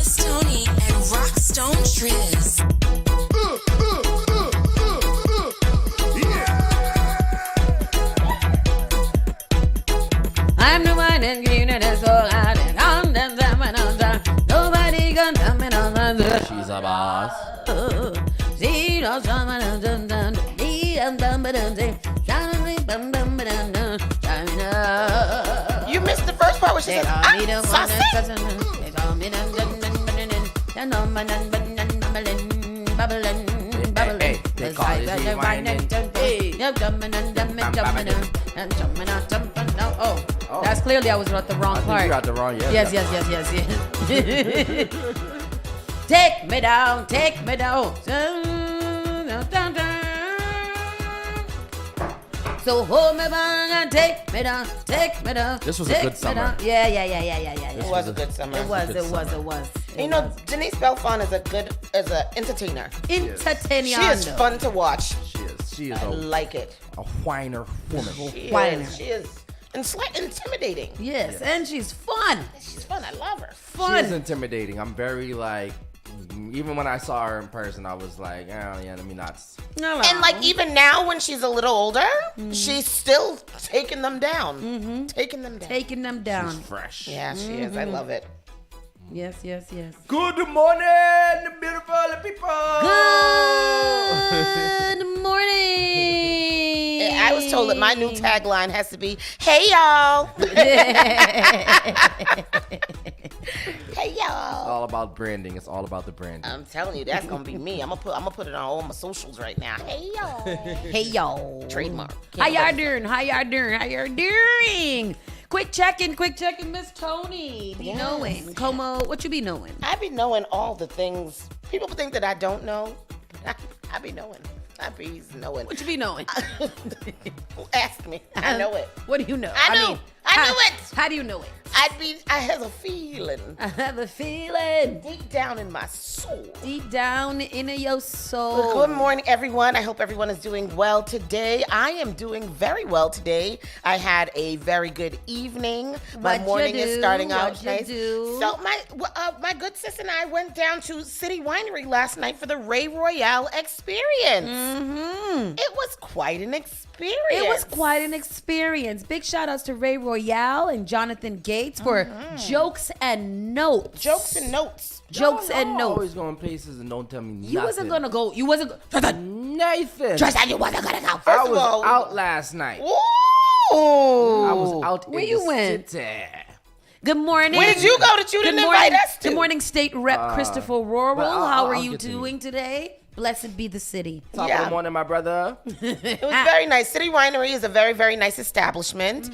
Miss Tony and Rockstone Tues. I'm the one that's green and it's all out and on them. Nobody gonna tell me nothing. She's a boss. See, no, You missed the first part where she says, Saucy. Hey, they call it rewinding. Oh, that's clearly I was at the wrong part. You got the wrong, Yes. Take me down, take me down. So hold me back and take me down, take me down. This was a good summer. Yeah. It was a good summer. It was. You know, Denise Belfon is an entertainer. Entertainer. She is fun to watch. She is I like it. a whiner woman. She is. And slightly intimidating. Yes, and she's fun. She's fun. I love her. She is intimidating. I'm very like, even when I saw her in person, I was like, oh yeah, let me not. And like even now when she's a little older, she's still taking them down. Taking them down. She's fresh. Yeah, she is. I love it. Yes. Good morning, beautiful people. Good morning. I was told that my new tagline has to be, "Hey y'all." Hey y'all. All about branding. It's all about the branding. I'm telling you, that's gonna be me. I'm gonna put it on all my socials right now. Hey y'all. Hey y'all. Trademark. How y'all doing? Quick checking, Miss Tony. Be knowing. Como, what you be knowing? I be knowing all the things. People think that I don't know. I be knowing. I be knowing. What you be knowing? Ask me. I know it. What do you know? I knew it. How do you know it? I have a feeling. I have a feeling. Deep down in my soul. Deep down in your soul. Well, good morning, everyone. I hope everyone is doing well today. I am doing very well today. I had a very good evening. My morning is starting out nice. So my good sis and I went down to City Winery last night for the Ray Royale experience. It was quite an experience. Big shout outs to Ray Royale and Jonathan Gates for jokes and notes. Always going places and don't tell me nothing. You wasn't gonna go. Nathan. Tristan, you wasn't gonna go. I was out last night. Ooh. I was out Where in you the went? city. Good morning. Where did you go that you didn't invite us to? Good morning, State Rep Christopher Rural. How are you doing today? Blessed be the city. Top of the morning, my brother. It was very nice. City Winery is a very, very nice establishment.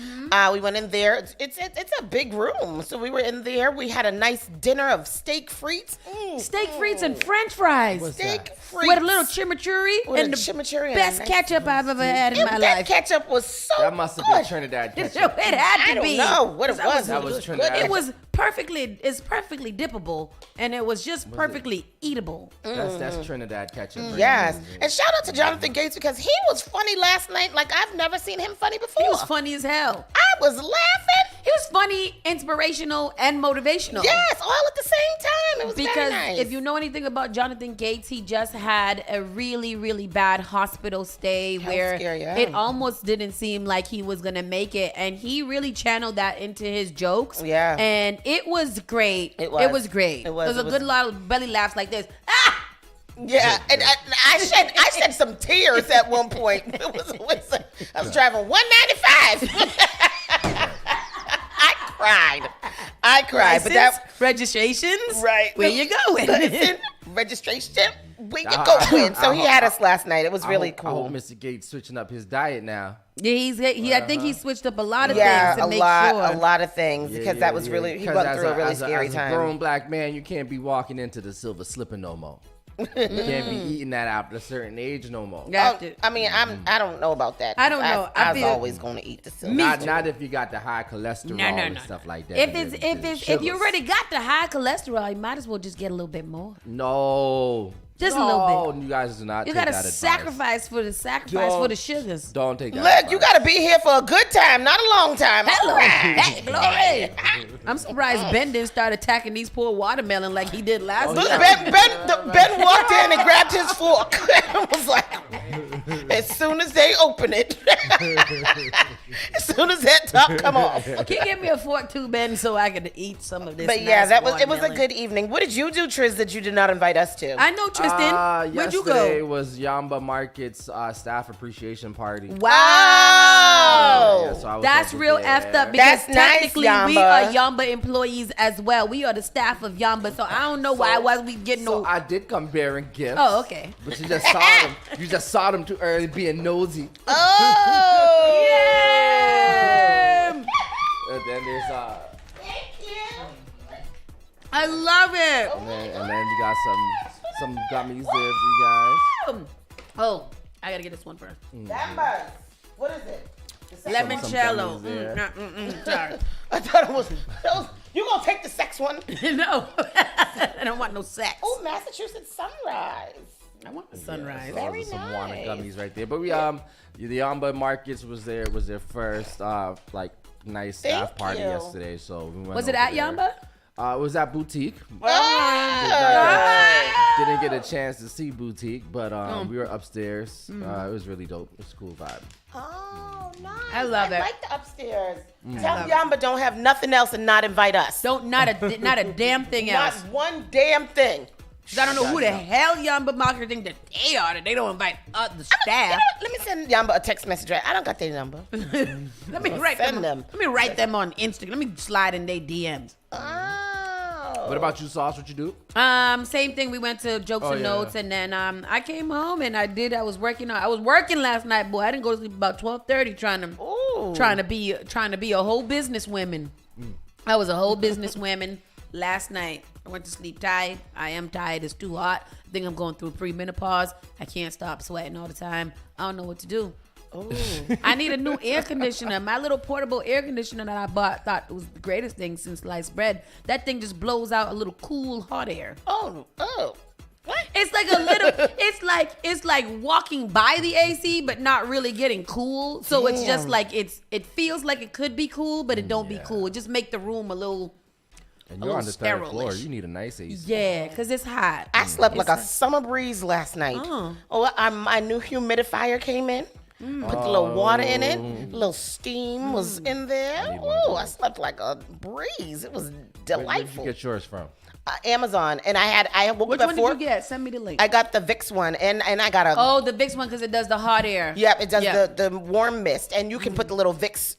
We went in there. It's a big room. So we were in there. We had a nice dinner of steak frites. Steak frites and French fries. Steak frites. With a little chimichurri and the best ketchup I've ever had in my life. That ketchup was so That must have been Trinidad ketchup. It had to be. I don't know what it was. That was Trinidad. It was perfectly dippable, and it was just perfectly eatable. That's Trinidad ketchup. Right? Yes. And shout out to Jonathan Gates because he was funny last night like I've never seen him funny before. He was funny as hell. I was laughing. He was funny, inspirational, and motivational. Yes, all at the same time. It was because very nice. If you know anything about Jonathan Gates, he just had a really, really bad hospital stay where it almost didn't seem like he was going to make it. And he really channeled that into his jokes. Yeah. And it was great. It was great. There was a good lot of belly laughs like this. Ah! Yeah, and I shed some tears at one point. I was driving 195. I cried. License, but that registrations, right? Where you going? Registration. Where you going? So he had us last night. It was really cool. I hope Mr. Gates switching up his diet now. Yeah, I think he switched up a lot of things to make sure. A lot of things because that was really he went through a really scary time. As a grown black man, you can't be walking into the silver slipper no more. You can't be eating that after a certain age no more. I don't know about that. I don't know. I was always going to eat the silver. Not if you got the high cholesterol and stuff like that. If you already got the high cholesterol, you might as well just get a little bit more. No. Just a little bit. You guys do not. You got to sacrifice for the sugars. Don't take that. Look, you got to be here for a good time, not a long time. Hello, hey, glory. I'm surprised Ben didn't start attacking these poor watermelon like he did last week. Ben walked in and grabbed his fork and was like, as soon as they open it, as soon as that top come off. Can you give me a fork too, Ben, so I could eat some of this? But yeah, it was a good evening. What did you do, Triz, that you did not invite us to? I know, Tristan. Where'd you go? Yesterday was Yamba Market's staff appreciation party. Wow. Yeah, so I was that's up real there. effed up because That's nice, technically we Yamba. are Yamba employees as well. We are the staff of Yamba, so I don't know why we getting So no. I did come bearing gifts. Oh, okay. But you just saw them. You just saw them too early being nosy. Oh, Yeah. And then there's Thank you. I love it. and then you got some gummies there for you guys. Oh, I gotta get this one first. Members. What is it? Limoncello. gummies there. Sorry. I thought it was. You gonna take the sex one? No, I don't want no sex. Oh, Massachusetts Sunrise. I want the sunrise. So Very some nice. Wana gummies right there. But we the Yamba Markets was their first like nice staff Thank party you. yesterday. So we went Was it over at there. Yamba? It was at Boutique. Oh. Didn't get a chance to see Boutique, but we were upstairs. It was really dope. It was a cool vibe. Oh, nice. I love it. I like the upstairs. Tell Yamba don't have nothing else and not invite us. Not a damn thing Not else. one damn thing. 'Cause I don't know who the hell Yamba Market think that they are. That they don't invite the You staff. know what? Let me send Yamba a text message. Right? I don't got their number. Let me write send them. them. Let me write them on Instagram. Let me slide in their DMs. Oh. What about you, Sauce? What you do? Same thing. We went to Jokes and yeah. Notes, and then I came home and I was working last night, boy. I didn't go to sleep about 12:30 trying to be a whole businesswoman. I was a whole businesswoman last night. I went to sleep tired. I am tired. It's too hot. I think I'm going through premenopause. I can't stop sweating all the time. I don't know what to do. I need a new air conditioner. My little portable air conditioner that I bought, thought it was the greatest thing since sliced bread. That thing just blows out a little cool hot air. Oh. What? It's like a little. It's like walking by the AC, but not really getting cool. So it's just like it feels like it could be cool, but it don't be cool. It just make the room a little. And you're on the third floor. sterilish. You need a nice AC. Yeah, cause it's hot. I slept like a summer breeze last night. My new humidifier came in. Put a little water in it. A little steam was in there. Ooh, I slept like a breeze. It was Where did delightful. you get yours from? Amazon, and I woke Which up one at did 4. you get? Send me the link. I got the Vicks one, and I got a. Oh, the Vicks one because it does the hot air. Yep, it does Yeah. the warm mist, and you can put the little Vicks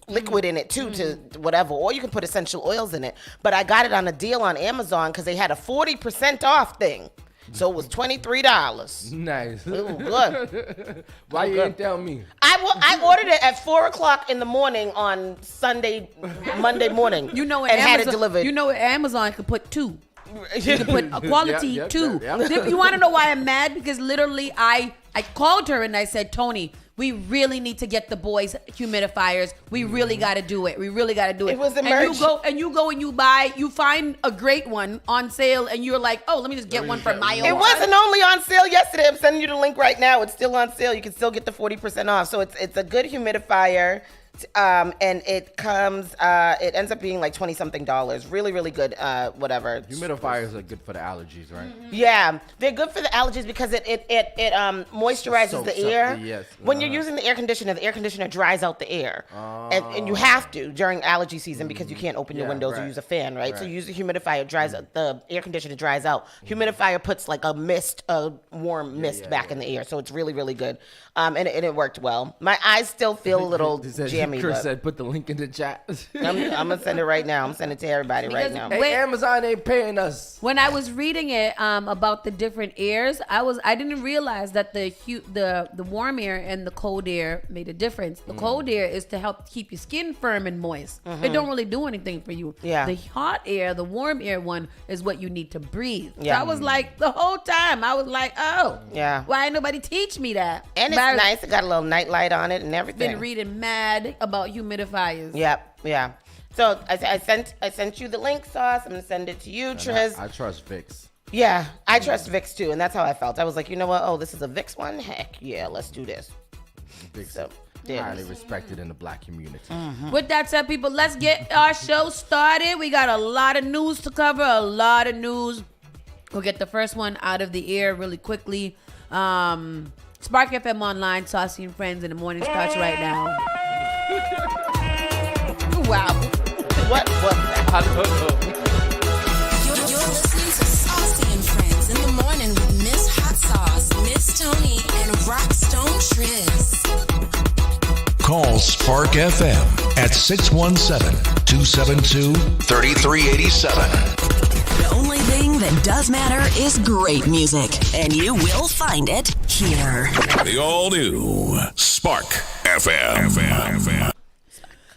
liquid in it too to whatever, or you can put essential oils in it. But I got it on a deal on Amazon because they had a 40% off thing, so it was $23. Nice. It was good. Why you didn't tell me? I ordered it at 4:00 in the morning on Monday morning. You know, and had it delivered. You know, Amazon could put two. You can put a quality Yep, two. yep. You want to know why I'm mad? Because literally, I called her and I said, Tony, we really need to get the boys humidifiers. We really got to do it. We really got to do it. It was a and merch. you go and you find a great one on sale, and you're like, oh, let me just get one for my own. It wasn't only on sale yesterday. I'm sending you the link right now. It's still on sale. You can still get the 40% off. So it's a good humidifier. And it comes, it ends up being like $20-something. Really, really good, whatever. Humidifiers are good for the allergies, right? Yeah, they're good for the allergies because it moisturizes Soaks the up air. yes. When you're using the air conditioner dries out the air, and you have to during allergy season because you can't open your Yeah, windows or right. use a fan, right? So Right. you use the humidifier, the air conditioner dries out. Humidifier puts like a warm mist back in the air, so it's really, really good. And it worked well. My eyes still feel a little jammy. Chris But said, put the link in the chat. I'm gonna send it right now. I'm sending it to everybody right now. Hey, Amazon ain't paying us. When I was reading it about the different airs, I didn't realize that the warm air and the cold air made a difference. The cold air is to help keep your skin firm and moist. It don't really do anything for you. Yeah. The hot air, the warm air one, is what you need to breathe. Yeah. So I was like, the whole time, I was like, oh, Yeah. why ain't nobody teach me that? And it's But I've nice. It got a little night light on it and everything. been reading mad about humidifiers. Yep, yeah. So I sent you the link, Sauce. I'm gonna send it to you, Triz. I trust Vicks. Yeah, I trust Vicks too, and that's how I felt. I was like, you know what? Oh, this is a Vicks one. Heck yeah, let's do this. Vicks, So- highly respected in the black community. With that said, people, let's get our show started. We got a lot of news to cover, a lot of news. We'll get the first one out of the air really quickly. Spark FM Online, Saucy and Friends in the Morning starts right now. Wow. What was that? I don't know. You're listening to Saucy and Friends in the Morning with Miss Hot Sauce, Miss Tony, and Rockstone Triz. Call Spark FM at 617-272-3387. The only thing that does matter is great music, and you will find it here. The all-new Spark FM.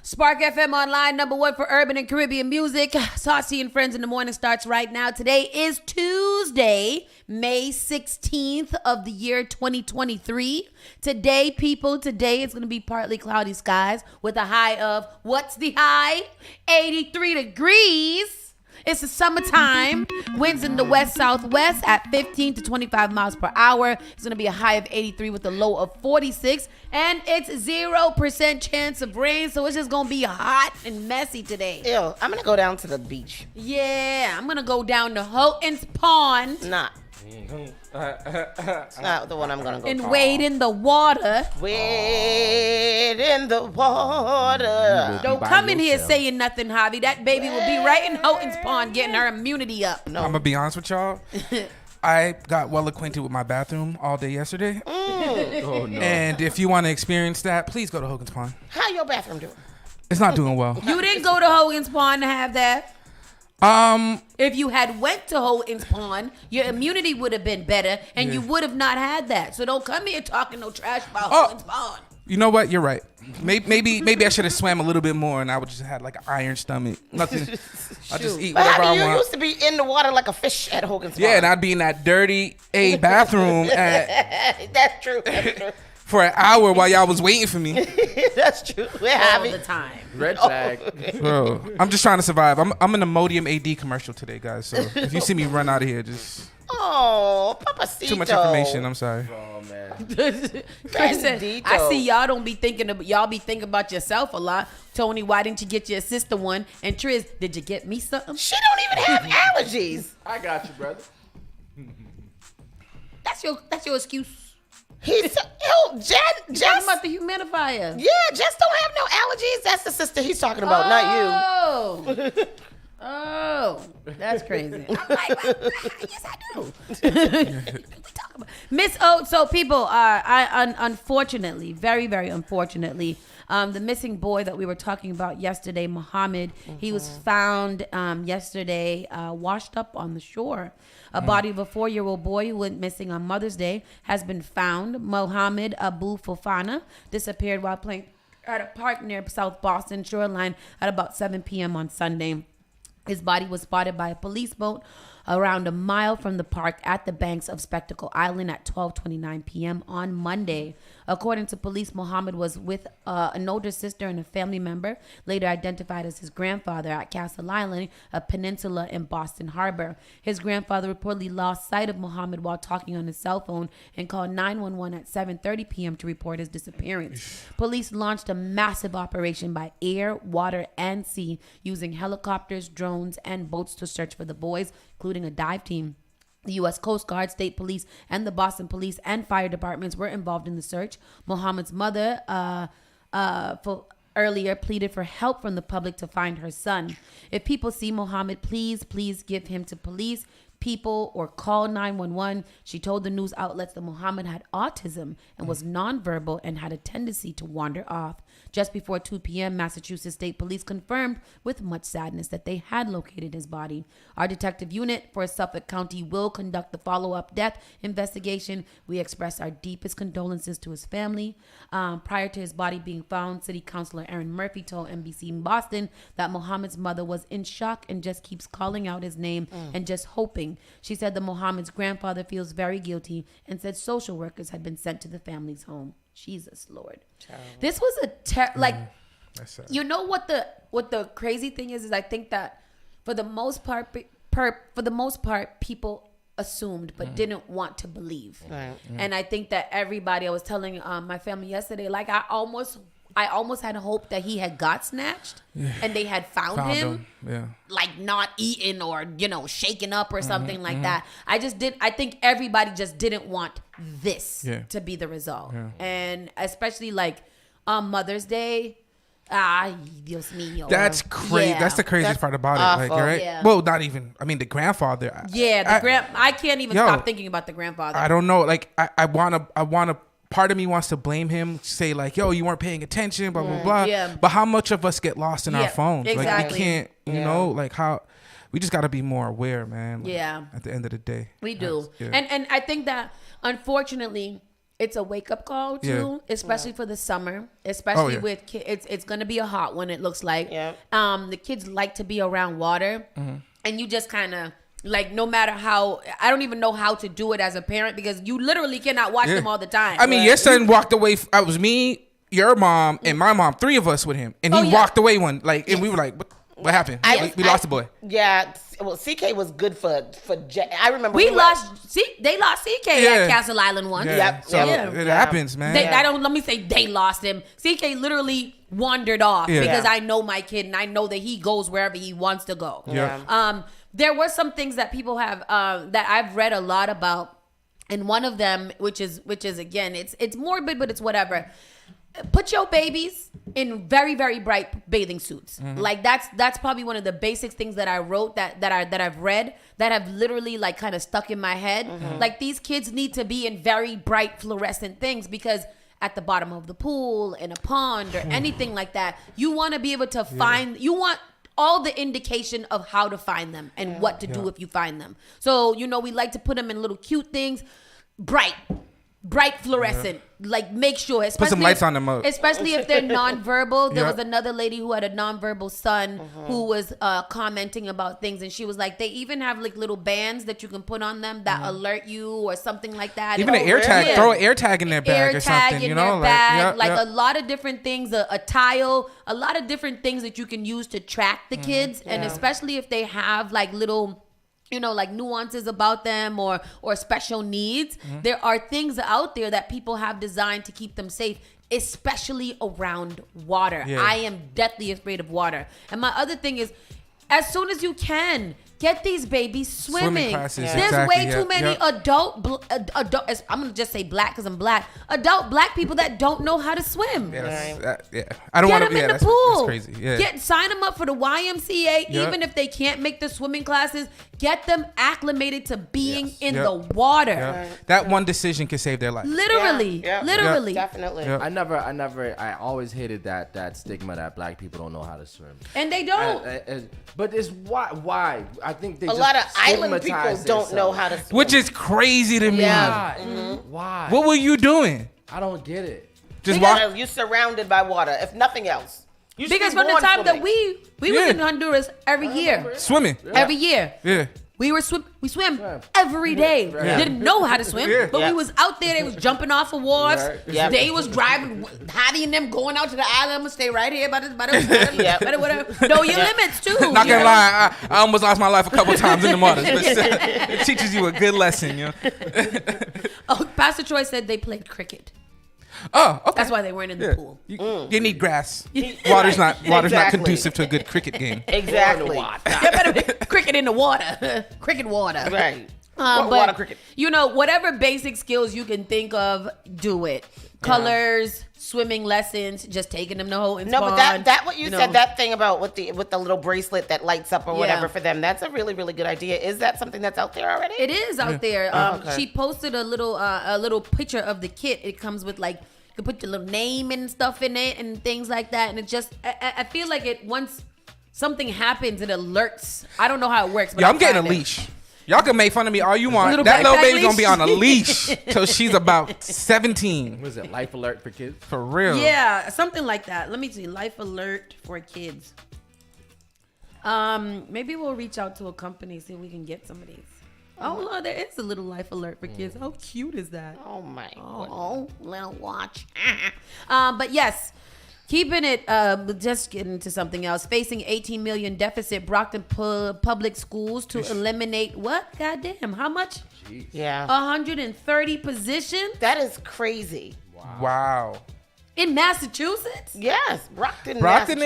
Spark FM Online, #1 for urban and Caribbean music. Saucy and Friends in the Morning starts right now. Today is Tuesday, May 16th of the year 2023. Today, people, today it's going to be partly cloudy skies with a high of, what's the high? 83 degrees. It's the summertime. Winds in the west-southwest at 15 to 25 miles per hour. It's going to be a high of 83 with a low of 46. And it's 0% chance of rain, so it's just going to be hot and messy today. Ew, I'm going to go down to the beach. Yeah, I'm going to go down to Houghton's Pond. Nah. It's not the one I'm going to go And to. wade in the water. Wade in the water. Don't come in here saying nothing, Javi. That baby will be right in Houghton's Pond getting her immunity up. No. I'm going to be honest with y'all. I got well acquainted with my bathroom all day yesterday. Oh, no. And if you want to experience that, please go to Hogan's Pond. How your bathroom doing? It's not doing well. You didn't go to Houghton's Pond to have that. If you had went to Houghton's Pond, your immunity would have been better, and you would have not had that. So don't come here talking no trash about Houghton's Pond. You know what? You're right. Maybe I should have swam a little bit more, and I would just had like an iron stomach. Nothing. I just eat But whatever how I do you want. used to be in the water like a fish at Hogan's Pond? Yeah, and I'd be in that dirty bathroom That's true. That's true. for an hour while y'all was waiting for me. That's true. We're All having the time. Red flag. Bro, I'm just trying to survive. I'm in a Modium AD commercial today, guys. So if you see me run out of here, just Oh, Papacito. too much information. I'm sorry. Oh, man. Chris said, Bandito. I see y'all be thinking about yourself a lot. Tony, why didn't you get your sister one? And Triz, did you get me something? She don't even have allergies. I got you, brother. That's your excuse. He's Jess. Talking about the humidifier. Yeah, Jess don't have no allergies. That's the sister he's talking about, not you. Oh, that's crazy. I'm like, yes, I do. Miss O. So people, unfortunately, very, very unfortunately, the missing boy that we were talking about yesterday, Muhammad, he was found yesterday washed up on the shore. A body of a 4-year-old boy who went missing on Mother's Day has been found. Mohammed Abu Fofana disappeared while playing at a park near South Boston shoreline at about 7 p.m. on Sunday. His body was spotted by a police boat around a mile from the park at the banks of Spectacle Island at 12:29 p.m. on Monday. According to police, Muhammad was with an older sister and a family member, later identified as his grandfather, at Castle Island, a peninsula in Boston Harbor. His grandfather reportedly lost sight of Muhammad while talking on his cell phone and called 911 at 7:30 p.m. to report his disappearance. Police launched a massive operation by air, water, and sea, using helicopters, drones, and boats to search for the boys, including a dive team. The U.S. Coast Guard, State Police, and the Boston Police and Fire Departments were involved in the search. Muhammad's mother earlier pleaded for help from the public to find her son. If people see Muhammad, please give him to police, people, or call 911. She told the news outlets that Muhammad had autism and was nonverbal and had a tendency to wander off. Just before 2 p.m., Massachusetts State Police confirmed with much sadness that they had located his body. Our detective unit for Suffolk County will conduct the follow-up death investigation. We express our deepest condolences to his family. Prior to his body being found, City Councilor Erin Murphy told NBC in Boston that Muhammad's mother was in shock and just keeps calling out his name and just hoping. She said that Muhammad's grandfather feels very guilty and said social workers had been sent to the family's home. Jesus Lord. Child. This was That's sad. you know what the crazy thing is I think that for the most part people assumed but didn't want to believe. Right. And I think that everybody, I was telling my family yesterday, like I almost had hope that he had got snatched and they had found him. Yeah. Like not eaten or, shaken up or something like that. I think everybody just didn't want this to be the result. Yeah. And especially like on Mother's Day, Dios mío. That's crazy. Yeah. That's the craziest part about it. Like, right? Yeah. Well, not even, I mean, the grandfather. Yeah, I can't even stop thinking about the grandfather. I don't know. Like, I want to, part of me wants to blame him, say like, yo, you weren't paying attention, blah, blah, blah. Yeah. But how much of us get lost in our phones? Exactly. Like, we can't, you know, like how, we just got to be more aware, man. Like, at the end of the day. We do. And I think that, unfortunately, it's a wake-up call, too, especially for the summer, especially with kids. It's going to be a hot one, it looks like. Yeah. The kids like to be around water, and you just kind of, like, no matter how, I don't even know how to do it as a parent because you literally cannot watch them all the time. I mean, your son walked away. It was me, your mom, and my mom, 3 of us with him. And he walked away and we were like, what happened? We lost the boy. Yeah. Well, CK was good for I remember they lost CK at Castle Island once. Yeah. So it happens, man. Let me say they lost him. CK literally wandered off because I know my kid and I know that he goes wherever he wants to go. Yeah. There were some things that people have that I've read a lot about, and one of them, which is again, it's morbid, but it's whatever. Put your babies in very, very bright bathing suits. Like that's probably one of the basic things that I wrote that I've read that have literally like kind of stuck in my head. Like these kids need to be in very bright fluorescent things because at the bottom of the pool, in a pond, or anything like that, you want to be able to find. You want all the indication of how to find them and what to do if you find them. So we like to put them in little cute things, bright fluorescent, like make sure, put some lights on them up. Especially if they're nonverbal. There was another lady who had a nonverbal son who was commenting about things, and she was like, they even have like little bands that you can put on them that alert you or something like that. Even an air tag, throw an air tag in their bag or something, in their bag, a lot of different things, a tile, a lot of different things that you can use to track the kids, and especially if they have like little, like nuances about them or special needs. There are things out there that people have designed to keep them safe, especially around water. I am deathly afraid of water. And my other thing is, as soon as you can, get these babies swimming. There's way too many adult, I'm going to just say black because I'm black, adult black people that don't know how to swim. I don't want to get them in the pool. That's crazy. Sign them up for the YMCA, even if they can't make the swimming classes. Get them acclimated to being in the water. That one decision can save their life. Literally. Definitely. I always hated that stigma that black people don't know how to swim. And they don't. But it's why? I think they a lot of island people don't know how to swim. Which is crazy to me. Why? What were you doing? I don't get it. Because you're surrounded by water, if nothing else. Because from the time that we was in Honduras every year. Swimming. Every year. Yeah. We swim every day. Didn't know how to swim, but we was out there. They was jumping off of wharfs. They was driving, Hattie and them going out to the island. I'm gonna stay right here, but whatever. Know your limits too. Not gonna lie, I almost lost my life a couple times in the waters, but it teaches you a good lesson, Pastor Troy said they played cricket. Oh, okay. That's why they weren't in the pool. You need grass. Water's not conducive to a good cricket game. Exactly. Cricket in the water. Cricket water. Right. Water cricket. Whatever basic skills you can think of, do it. Colors, swimming lessons, just taking them to Houghton's Pond. But that what you said, that thing about with the little bracelet that lights up or whatever for them, that's a really, really good idea. Is that something that's out there already? It is out there. She posted a little picture of the kit. It comes with like, you can put your little name and stuff in it and things like that. And it just, I feel like it, once something happens, it alerts. I don't know how it works. But I'm getting a leash. Y'all can make fun of me all you want. That little baby's gonna be on a leash till she's about 17. What is it? Life alert for kids? For real? Yeah, something like that. Let me see. Life alert for kids. Maybe we'll reach out to a company, see if we can get some of these. Oh, Lord, there is a little life alert for kids. How cute is that? Oh my! Oh, little watch. But yes. Keeping it, just getting to something else. Facing $18 million deficit, Brockton Public Schools to eliminate what? Goddamn, how much? Jeez. Yeah. 130 positions? That is crazy. Wow. In Massachusetts? Yes, Brockton Brockton High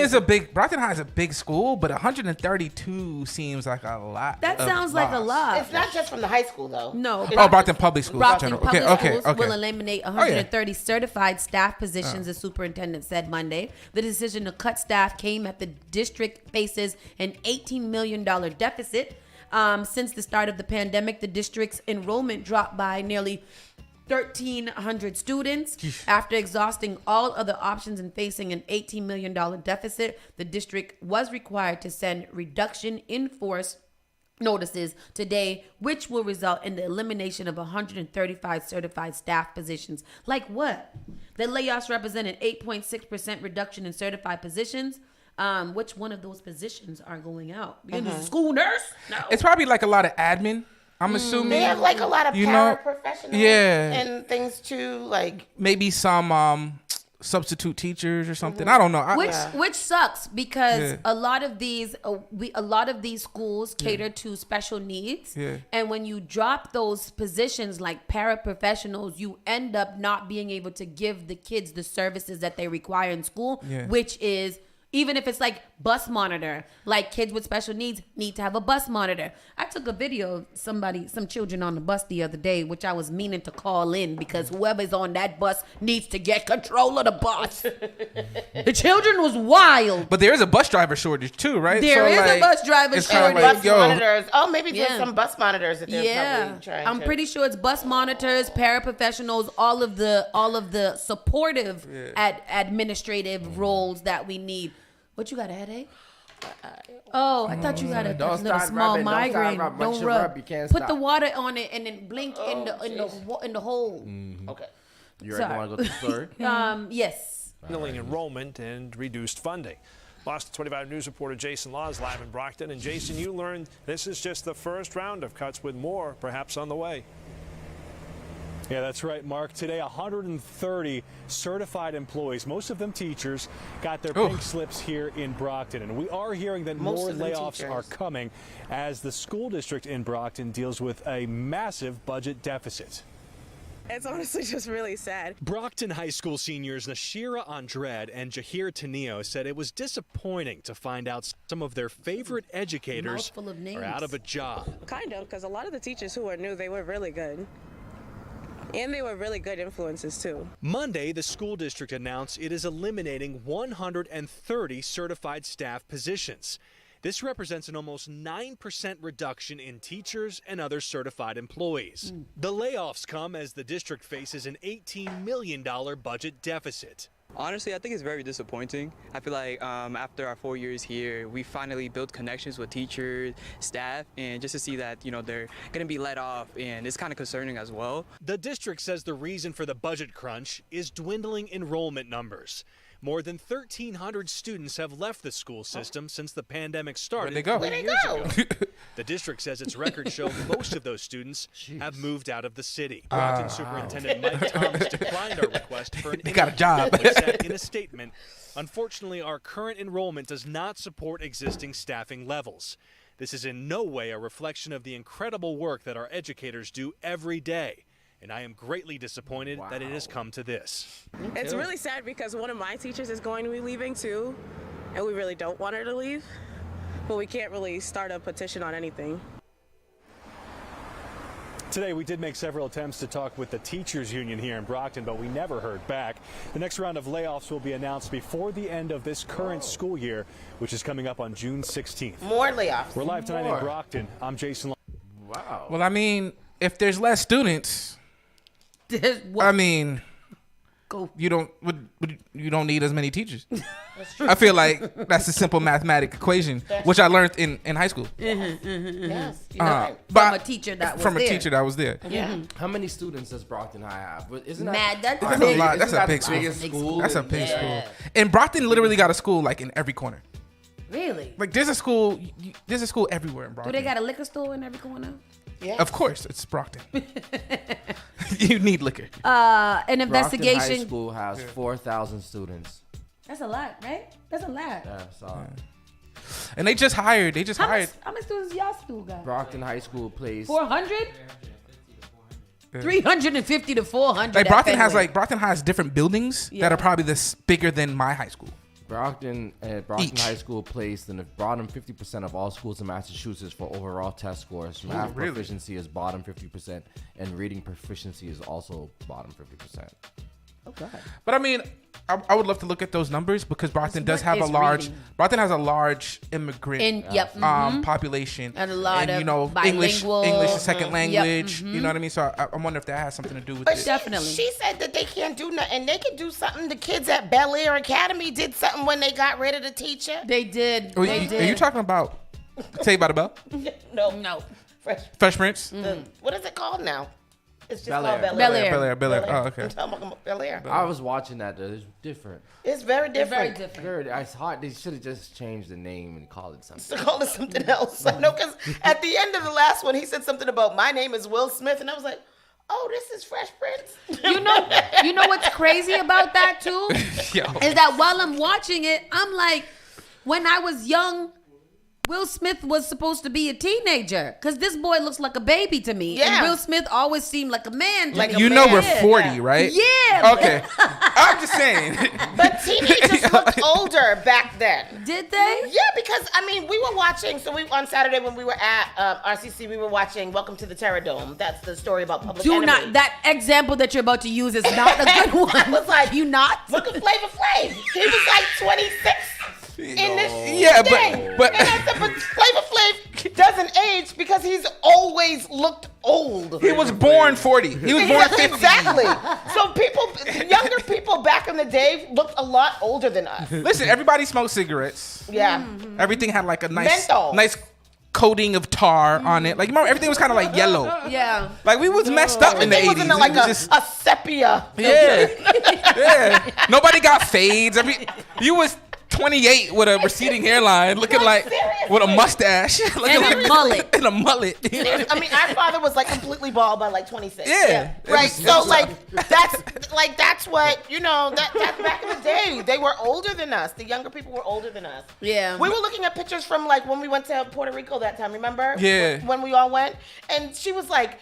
is a big school, but 132 seems like a lot. That sounds like a lot. It's not just from the high school, though. No. Brockton Public Schools. Brockton Public Okay. Schools will eliminate 130 certified staff positions, the superintendent said Monday. The decision to cut staff came at the district faces an $18 million deficit. Since the start of the pandemic, the district's enrollment dropped by nearly 1,300 students. After exhausting all other options and facing an $18 million deficit, the district was required to send reduction in force notices today, which will result in the elimination of 135 certified staff positions. Like what? The layoffs represent an 8.6% reduction in certified positions. Which one of those positions are going out? School nurse? No. It's probably like a lot of admin. I'm assuming They have like a lot of paraprofessionals and things too, like maybe some substitute teachers or something. I don't know. Which sucks because a lot of these schools cater to special needs, and when you drop those positions like paraprofessionals, you end up not being able to give the kids the services that they require in school, which is. Even if it's like bus monitor, like kids with special needs need to have a bus monitor. I took a video of some children on the bus the other day, which I was meaning to call in because whoever's on that bus needs to get control of the bus. The children was wild. But there is a bus driver shortage too, right? There is a bus driver shortage. Bus monitors. Oh, maybe there's some bus monitors that they're probably trying I'm pretty sure it's bus monitors, paraprofessionals, all of the supportive administrative roles that we need. What, you got a headache? I thought you got a little small migraine. Don't rub. Put the water on it and then blink in the hole. Mm-hmm. Okay. You already want to go to the story? Yes. Handling enrollment and reduced funding. Boston 25 News reporter Jason Law is live in Brockton. And Jason, you learned this is just the first round of cuts with more perhaps on the way. Yeah, that's right, Mark. Today, 130 certified employees, most of them teachers, got their pink slips here in Brockton. And we are hearing that more layoffs are coming as the school district in Brockton deals with a massive budget deficit. It's honestly just really sad. Brockton High School seniors Nashira Andrade and Jahir Taneo said it was disappointing to find out some of their favorite educators are out of a job. Kind of, because a lot of the teachers who are new, they were really good. And they were really good influences, too. Monday, the school district announced it is eliminating 130 certified staff positions. This represents an almost 9% reduction in teachers and other certified employees. The layoffs come as the district faces an $18 million budget deficit. Honestly, I think it's very disappointing. I feel like after our 4 years here, we finally built connections with teachers, staff, and just to see that, they're going to be let off, and it's kind of concerning as well. The district says the reason for the budget crunch is dwindling enrollment numbers. More than 1,300 students have left the school system since the pandemic started. Where'd they go? The district says its records show most of those students have moved out of the city. Brockton Superintendent Mike Thomas declined our request for an got a job. But said in a statement, unfortunately, our current enrollment does not support existing staffing levels. This is in no way a reflection of the incredible work that our educators do every day. And I am greatly disappointed that it has come to this. It's really sad because one of my teachers is going to be leaving too, and we really don't want her to leave, but we can't really start a petition on anything. Today, we did make several attempts to talk with the teachers union here in Brockton, but we never heard back. The next round of layoffs will be announced before the end of this current school year, which is coming up on June 16th. More layoffs. We're live tonight in Brockton. I'm Jason. Wow. Well, I mean, if there's less students, I mean, you don't need as many teachers. I feel like that's a simple mathematic equation, which I learned in high school. Yes. From a teacher that was there. Yeah. How many students does Brockton High have? Isn't Mad. That's a lot. That's a big school. That's a big school. And Brockton literally got a school like in every corner. Really? Like there's a school everywhere in Brockton. Do they got a liquor store in every corner? Yeah. Of course, it's Brockton. You need liquor. An investigation. Brockton High School has 4,000 students. That's a lot, right? That's a lot. Yeah, solid. And they just hired. How many students y'all school got? Brockton High School plays 400? 350 to 400. Like Brockton has different buildings that are probably bigger than my high school. Brockton High School placed in the bottom 50% of all schools in Massachusetts for overall test scores. Math proficiency is bottom 50%, and reading proficiency is also bottom 50%. Oh God! But I mean, I would love to look at those numbers because Brockton does have Brockton has a large immigrant population and a lot of English is second language. Yep. You know what I mean? So I wonder if that has something to do with but it. Definitely. She said that they can't do nothing. They could do something. The kids at Bel Air Academy did something when they got rid of the teacher. They did. Are you talking about Saved by the Bell? No. Fresh Prince. What is it called now? It's just Bel called Air. Bel Air. Oh, okay. I'm talking about Bel Air. I was watching that. It's different. It's very different. It's hard. They should have just changed the name and called it something. Call it something else. I know, because at the end of the last one, he said something about my name is Will Smith, and I was like, oh, this is Fresh Prince. You know what's crazy about that too? Is that while I'm watching it, I'm like, when I was young, Will Smith was supposed to be a teenager because this boy looks like a baby to me. Yeah. And Will Smith always seemed like a man to me. You know we're 40, right? Yeah. Okay. I'm just saying. But teenagers looked older back then. Did they? Yeah, because, I mean, we were watching, on Saturday when we were at RCC, we were watching Welcome to the Terror Dome. That's the story about Public Enemy. That example that you're about to use is not a good one. I was like, you not? Look at Flavor Flav. He was like 26. In this thing. but and I said, but Flavor Flav doesn't age because he's always looked old. He was born 40. He was born 50. Exactly. So younger people back in the day looked a lot older than us. Listen, everybody smoked cigarettes. Yeah. Everything had like a nice menthol. coating of tar on it. Like, remember, everything was kind of like yellow. Yeah. Like, we was messed up in the 80s. Wasn't like a sepia. Yeah. Yeah. Nobody got fades. You was 28 with a receding hairline, looking like with a mustache, looking like a mullet. And a mullet. I mean, our father was like completely bald by like 26. Yeah. Right. So that's what that's back in the day. They were older than us. The younger people were older than us. Yeah. We were looking at pictures from like when we went to Puerto Rico that time. Remember? Yeah. When we all went, and she was like,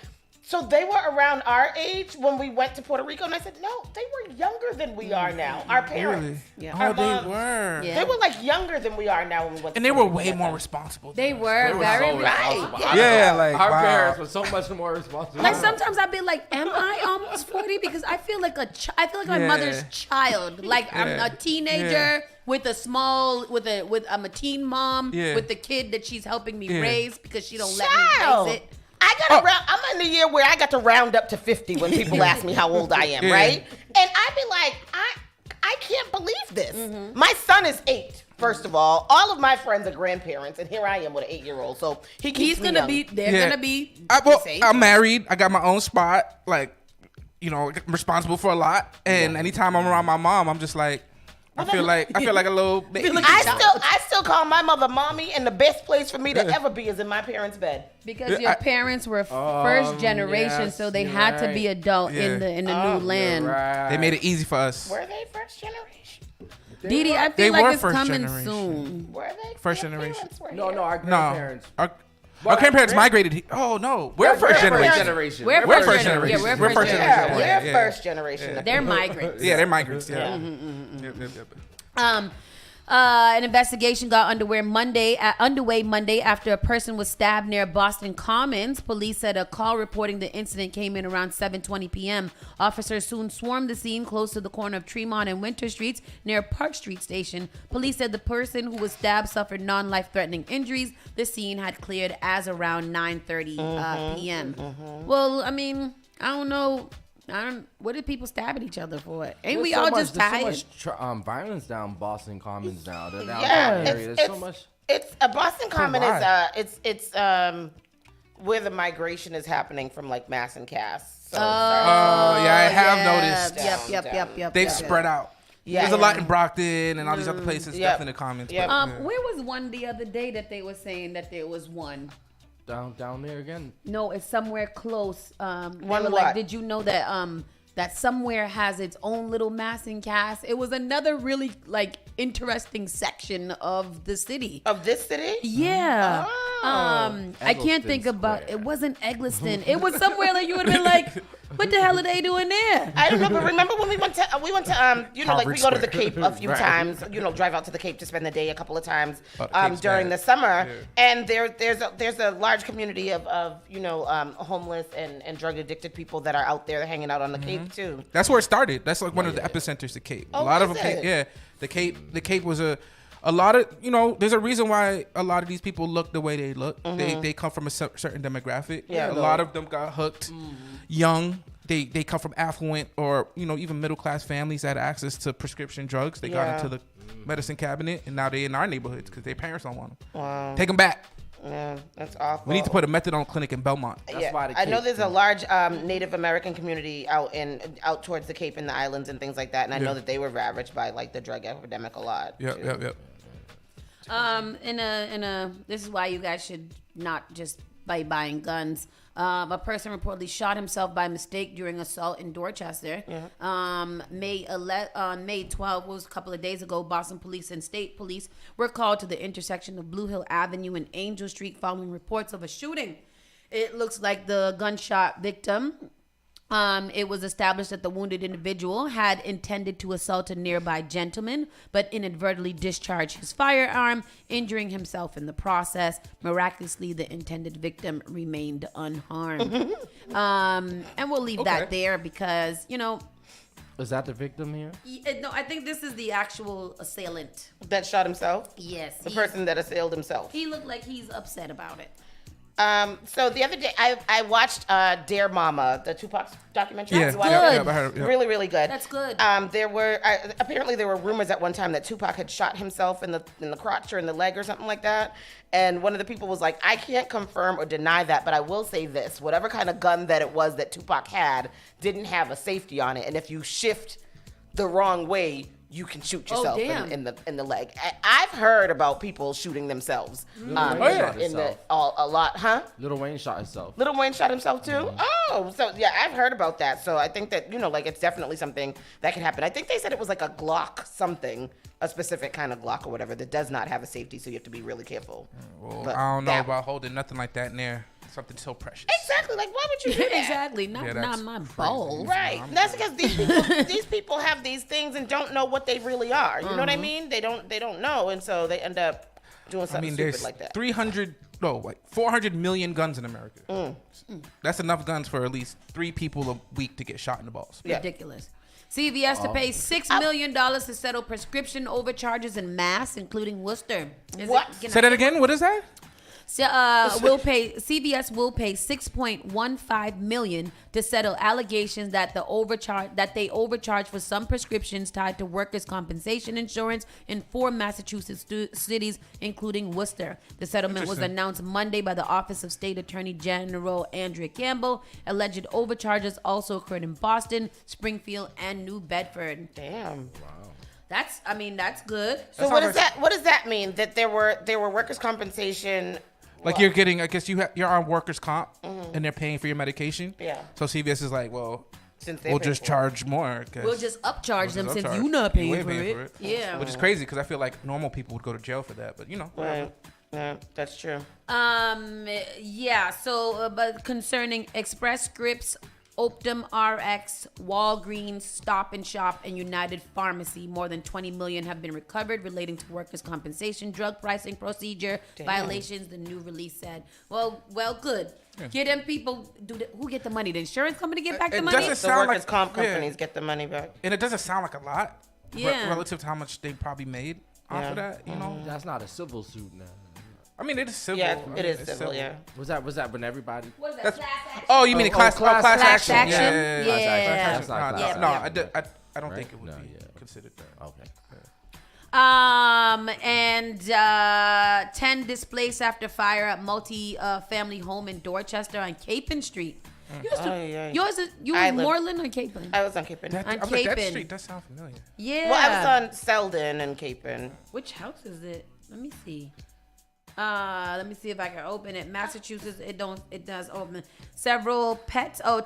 so they were around our age when we went to Puerto Rico, and I said, no, they were younger than we are now. Our parents. Really? Yeah. Our Oh, moms. they were. Yeah. They were like younger than we are now when we went to And they Puerto were Rico way that more time. responsible. They were very right. Yeah, like our wow. parents were so much more responsible. Like sometimes I'd be like, am I almost 40? Because I feel like my mother's child. Like I'm a teenager with I'm a teen mom with the kid that she's helping me raise because she don't let me raise it. I'm in the year where I got to round up to 50 when people ask me how old I am, right? And I'd be like, I can't believe this. Mm-hmm. My son is 8. First of all of my friends are grandparents, and here I am with an 8-year-old. So he's gonna be. They're gonna be. I'm married. I got my own spot. Like, I'm responsible for a lot. And anytime I'm around my mom, I'm just like, I feel like a little baby. I still call my mother mommy, and the best place for me to ever be is in my parents' bed. Because your parents were first generation, so they had to be adult in the new land. Right. They made it easy for us. Were they first generation? Didi, I feel like it's coming soon. Were they first generation? No, our grandparents. Our grandparents migrated. Oh no, we're first generation. We're first generation. Yeah, we're first generation. We're first generation. They're migrants. Yeah, they're migrants. Yeah. An investigation got underway Monday after a person was stabbed near Boston Commons. Police said a call reporting the incident came in around 7:20 p.m. Officers soon swarmed the scene close to the corner of Tremont and Winter Streets near Park Street Station. Police said the person who was stabbed suffered non-life-threatening injuries. The scene had cleared as around 9:30 p.m. Well, I mean, I don't know. What did people stabbing each other for? Ain't we all just tired? There's so much violence down Boston Commons now. There's so much. It's Boston Common is it's where the migration is happening from like Mass and Cass. So I have noticed. Yep. They've spread out. Yeah. There's a lot in Brockton and all these other places. Definitely in the Commons. Where was one the other day that they were saying that there was one? Down there again? No, it's somewhere close. One what? Did you know that that somewhere has its own little massing cast. It was another really like interesting section of the city. Of this city? Yeah. I can't think about. It wasn't Eggleston. It was somewhere that you would have been like, what the hell are they doing there? I don't know, but remember when we went to like we go to the Cape a few times, drive out to the Cape to spend the day a couple of times during the summer, and there's a large community of homeless and drug addicted people that are out there hanging out on the Cape too. That's where it started. That's like one of the epicenters, the Cape. Oh, a lot of them, the Cape was a lot of, there's a reason why a lot of these people look the way they look. They come from a certain demographic. Yeah, a lot of them got hooked young. They come from affluent or even middle class families that had access to prescription drugs. They got into the medicine cabinet, and now they're in our neighborhoods because their parents don't want them. Wow. Take them back. Yeah, that's awful. We need to put a methadone clinic in Belmont. That's why I know there's a large Native American community out towards the Cape and the islands and things like that, and I know that they were ravaged by like the drug epidemic a lot. Yep. This is why you guys should not just by buying guns. A person reportedly shot himself by mistake during assault in Dorchester. May 12th, was a couple of days ago, Boston police and state police were called to the intersection of Blue Hill Avenue and Angel Street following reports of a shooting. It looks like the gunshot victim, it was established that the wounded individual had intended to assault a nearby gentleman, but inadvertently discharged his firearm, injuring himself in the process. Miraculously, the intended victim remained unharmed. And we'll leave that there because, Is that the victim here? No, I think this is the actual assailant. That shot himself? Yes. The person that assailed himself. He looked like he's upset about it. So the other day, I watched Dear Mama, the Tupac documentary. That's good. I heard, Really, really good. That's good. There were apparently there were rumors at one time that Tupac had shot himself in the crotch or in the leg or something like that. And one of the people was like, I can't confirm or deny that, but I will say this: whatever kind of gun that it was that Tupac had didn't have a safety on it, and if you shift the wrong way, you can shoot yourself in the leg. I've heard about people shooting themselves. A lot, huh? Lil Wayne shot himself. Lil Wayne shot himself too? Oh, so yeah, I've heard about that. So I think that, it's definitely something that can happen. I think they said it was like a Glock something, a specific kind of Glock or whatever that does not have a safety, so you have to be really careful. Well, I don't know about holding nothing like that in there. Something so precious. Exactly. Like, why would you do that? Exactly. Not my balls. Right. That's because these people have these things and don't know what they really are. You know what I mean? They don't know, and so they end up doing something stupid like that. 400 million guns in America. That's enough guns for at least 3 people a week to get shot in the balls. Yeah. Ridiculous. CVS to pay $6 million to settle prescription overcharges in Mass, including Worcester. Say that again. What is that? CVS will pay $6.15 million to settle allegations that they overcharged for some prescriptions tied to workers' compensation insurance in 4 Massachusetts cities, including Worcester. The settlement was announced Monday by the Office of State Attorney General Andrea Campbell. Alleged overcharges also occurred in Boston, Springfield, and New Bedford. Damn. Wow. That's good. So what does that mean? That there were workers' compensation. Like you're getting, I guess you're on workers' comp and they're paying for your medication. Yeah. So CVS is like, well, since we'll just charge more. We'll just upcharge them since you're not paying for it. Yeah. Which is crazy because I feel like normal people would go to jail for that, but Right. Yeah, that's true. Yeah. So, but concerning Express Scripts, Optum Rx, Walgreens, Stop and Shop, and United Pharmacy, more than $20 million have been recovered relating to workers' compensation drug pricing procedure violations, the new release said. Well, good. Yeah. Get them people. Who get the money? The insurance company get back the money? The workers' comp companies get the money back. And it doesn't sound like a lot relative to how much they probably made off of that, That's not a civil suit now. I mean, it is civil. Yeah, it is civil. Yeah. Was that when everybody? What is that? Class action? Oh, you mean class action? Yeah. I don't think it would be considered that. Okay. And 10 displaced after fire at multi-family home in Dorchester on Capon Street. You was Moreland or Capon? I was on Capon. That street does sound familiar. Yeah. Well, I was on Selden and Capon. Which house is it? Let me see. Let me see if I can open it. Massachusetts, it does open.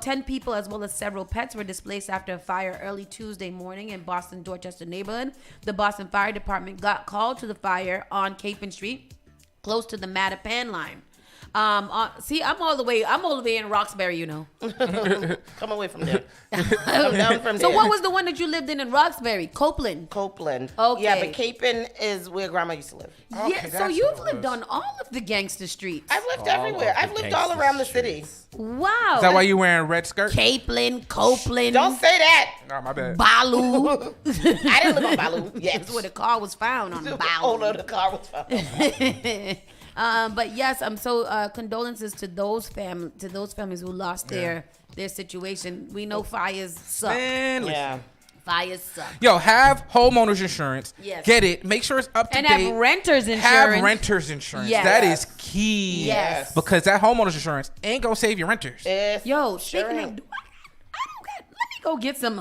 10 people as well as several pets were displaced after a fire early Tuesday morning in Boston Dorchester neighborhood. The Boston Fire Department got called to the fire on Capon Street, close to the Mattapan line. See, I'm all the way in Roxbury, you know. Come away from there. Come down from there. So what was the one that you lived in Roxbury? Copeland. Okay. Yeah, but Capon is where Grandma used to live. Yeah, so you've lived on all of the gangster streets. I've lived everywhere. I've lived all around the city. Wow. Is that why you wearing red skirt? Copeland. Don't say that. Oh, my bad. Balu. I didn't live on Balu. Yes. That's where the car was found, on Balu. Oh, no, the car was found. But yes, I'm so condolences to those families who lost their situation. We know fires suck. Man, yeah. Fires suck. Yo, have homeowners insurance. Yes. Get it. Make sure it's up to and date. have renters insurance. Have renters insurance. Yes. That is key. Yes. Because that homeowners insurance ain't gonna save your renters. Yo, speaking of, go get some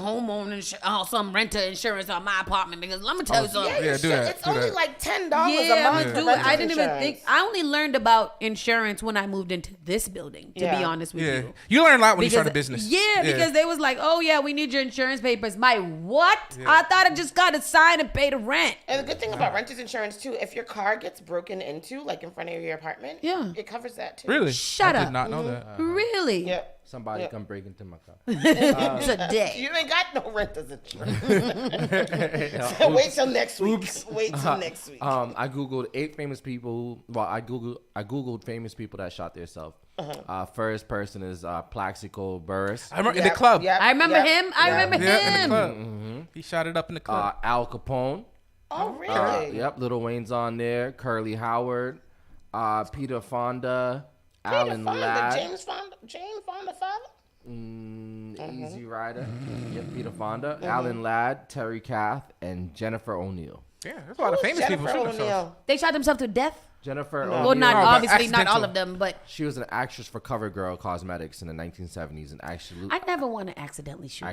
some renter insurance on my apartment, because let me tell you something. Yeah, do that. It's only like $10 a month. I didn't even think. I only learned about insurance when I moved into this building, to be honest with you. You learn a lot when you start a business. Yeah, because they was like, oh yeah, we need your insurance papers. My what? I thought I just got to sign and pay the rent. And the good thing about renter's insurance too, if your car gets broken into, like in front of your apartment, it covers that too. Really? Shut up. I did not know that. Really? Yep. Somebody come break into my car. Today. You ain't got no renters insurance. Wait till next week. Wait till next week. I googled 8 famous people. Well, I googled famous people that shot themselves. First person is Plaxico Burress. I remember in the club. I remember him. I remember him. In the club. He shot it up in the club. Al Capone. Oh, really? Yep. Lil Wayne's on there. Curly Howard. Peter Fonda. Alan Ladd. Jane Fonda father? Easy Rider. Yep, Peter Fonda. Alan Ladd, Terry Kath, and Jennifer O'Neill. Yeah, there's a lot of famous people shooting themselves. They shot themselves to death? Jennifer Well, O'Neill. not obviously not all of them, but she was an actress for CoverGirl Cosmetics in the 1970s and actually I never want to accidentally shoot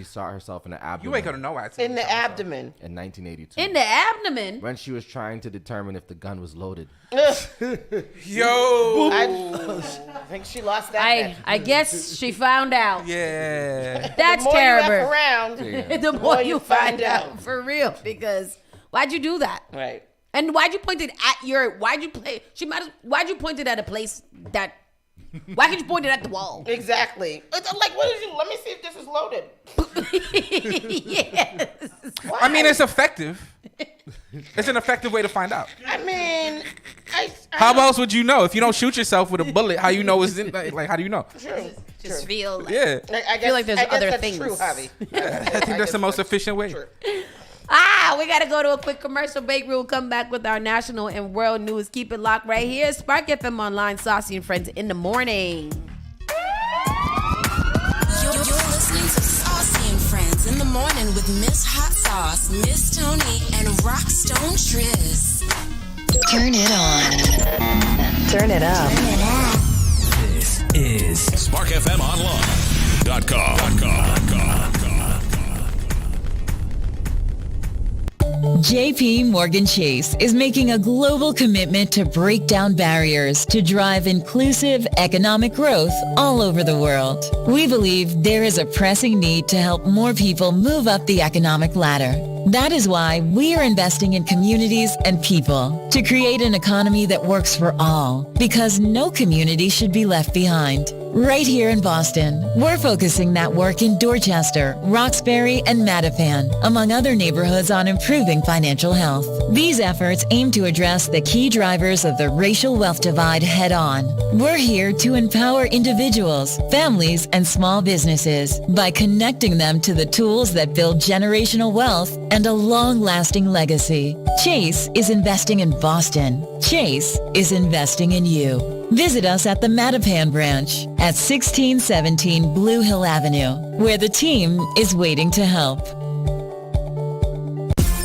shot herself in the abdomen. You ain't gonna know accident. In the abdomen. In 1982. In the abdomen? When she was trying to determine if the gun was loaded. Yo. I think she lost that. I guess she found out. Yeah. That's the more terrible. You F around, the more you find out. For real. Because why'd you do that? Right. And why'd you point it at why'd you point it at a place that, why could you point it at the wall? Exactly. It's like, let me see if this is loaded. Yes. Why? I mean, it's effective. It's an effective way to find out. I mean, how else would you know? If you don't shoot yourself with a bullet, how you know it's in, like how do you know? True. Just feel like, I feel like there's other things. True, Javi. I think that's the most efficient way. True. We got to go to a quick commercial break. We'll come back with our national and world news. Keep it locked right here. Spark FM Online, Saucy and Friends in the morning. You're listening to Saucy and Friends in the morning with Miss Hot Sauce, Miss Tony, and Rockstone Triz. Turn it on. Turn it up. This is SparkFMOnline.com. JP Morgan Chase is making a global commitment to break down barriers to drive inclusive economic growth all over the world. We believe there is a pressing need to help more people move up the economic ladder. That is why we are investing in communities and people to create an economy that works for all, because no community should be left behind. Right here in Boston, we're focusing that work in Dorchester, Roxbury, and Mattapan, among other neighborhoods, on improving financial health. These efforts aim to address the key drivers of the racial wealth divide head on. We're here to empower individuals, families, and small businesses by connecting them to the tools that build generational wealth and a long-lasting legacy. Chase is investing in Boston. Chase is investing in you. Visit us at the Mattapan branch at 1617 Blue Hill Avenue, where the team is waiting to help.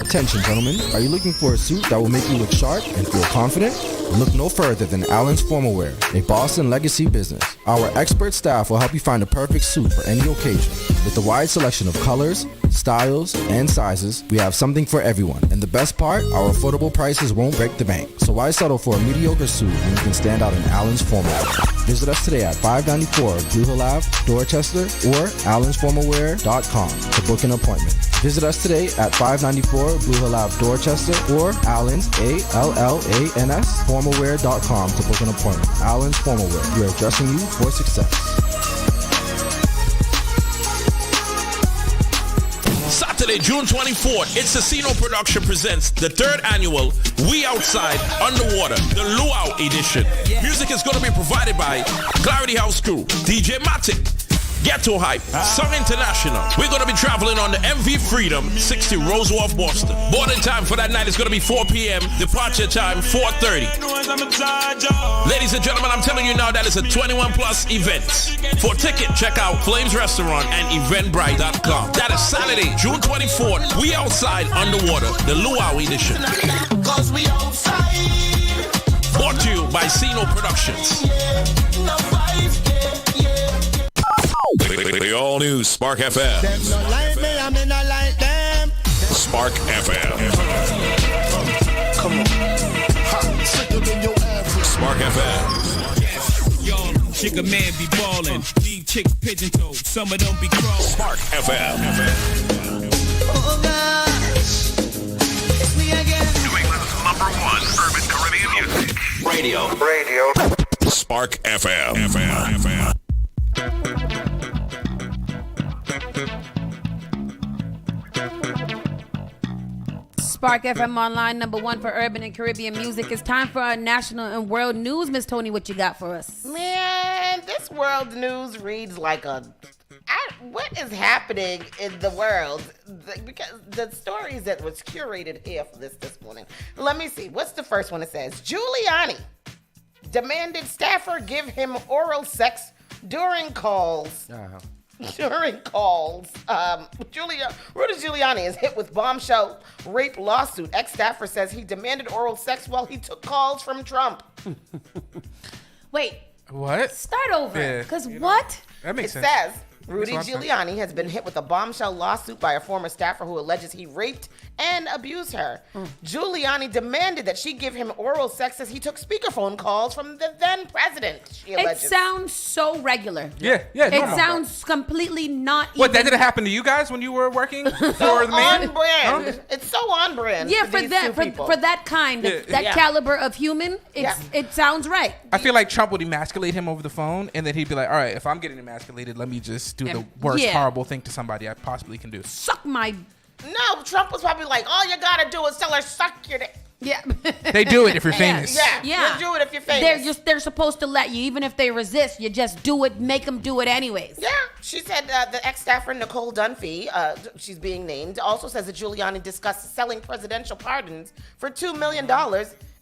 Attention, gentlemen. Are you looking for a suit that will make you look sharp and feel confident? Look no further than Allen's Formal Wear, a Boston legacy business. Our expert staff will help you find the perfect suit for any occasion. With a wide selection of colors, styles, and sizes, we have something for everyone. And the best part, our affordable prices won't break the bank. So why settle for a mediocre suit when you can stand out in Allen's Formal Wear? Visit us today at 594 Blue Hill Ave, Dorchester, or allensformalwear.com to book an appointment. Visit us today at 594 Blue Hill Ave, Dorchester, or Allens, ALLANS, formalwear.com to book an appointment. Allen's Formal Wear. We are dressing you for success. Saturday, June 24th, It's Casino Production presents the 3rd annual We Outside Underwater, the Luau edition. Music is going to be provided by Clarity House Crew, DJ Matic, Ghetto Hype, Song International. We're going to be traveling on the MV Freedom, 60 Rose Wharf, Boston. Boarding time for that night is going to be 4 p.m. Departure time, 4:30. Ladies and gentlemen, I'm telling you now that it's a 21 plus event. For ticket, check out Flames Restaurant and eventbrite.com. That is Saturday, June 24th. We Outside Underwater, the Luau edition. Brought to you by Sino Productions. The all new Spark FM. Spark FM. Come on. Spark FM. Yo, chick a man be ballin'. Leave chick pigeon toed. Some of them be crawling. Spark FM. Oh gosh. It's me again. New England's #1 urban Caribbean music. Radio. Spark FM. Spark FM Online, #1 for urban and Caribbean music. It's time for our national and world news. Miss Tony, what you got for us? Man, this world news reads like what is happening in the world? Because the stories that was curated here for this morning. Let me see. What's the first one? It says, Giuliani demanded staffer give him oral sex during calls. Rudy Giuliani is hit with bombshell rape lawsuit. Ex-staffer says he demanded oral sex while he took calls from Trump. Wait. What? Start over. Because what? That makes sense. It says Rudy Giuliani has been hit with a bombshell lawsuit by a former staffer who alleges he raped and abused her. Giuliani demanded that she give him oral sex as he took speakerphone calls from the then president, she alleges. It sounds so regular. Yeah. It normal. sounds completely not What, that didn't happen to you guys when you were working for the man? On brand. Huh? It's so on brand. Yeah, for that kind, that caliber of human, it sounds right. I feel like Trump would emasculate him over the phone, and then he'd be like, all right, if I'm getting emasculated, let me just do the worst horrible thing to somebody I possibly can do. Suck my... No, Trump was probably like, all you gotta do is tell her suck your dick. Yeah. They do it if you're famous. Yeah. You do it if you're famous. They're supposed to let you, even if they resist, you just do it, make them do it anyways. Yeah. She said the ex-staffer Nicole Dunphy, she's being named, also says that Giuliani discussed selling presidential pardons for $2 million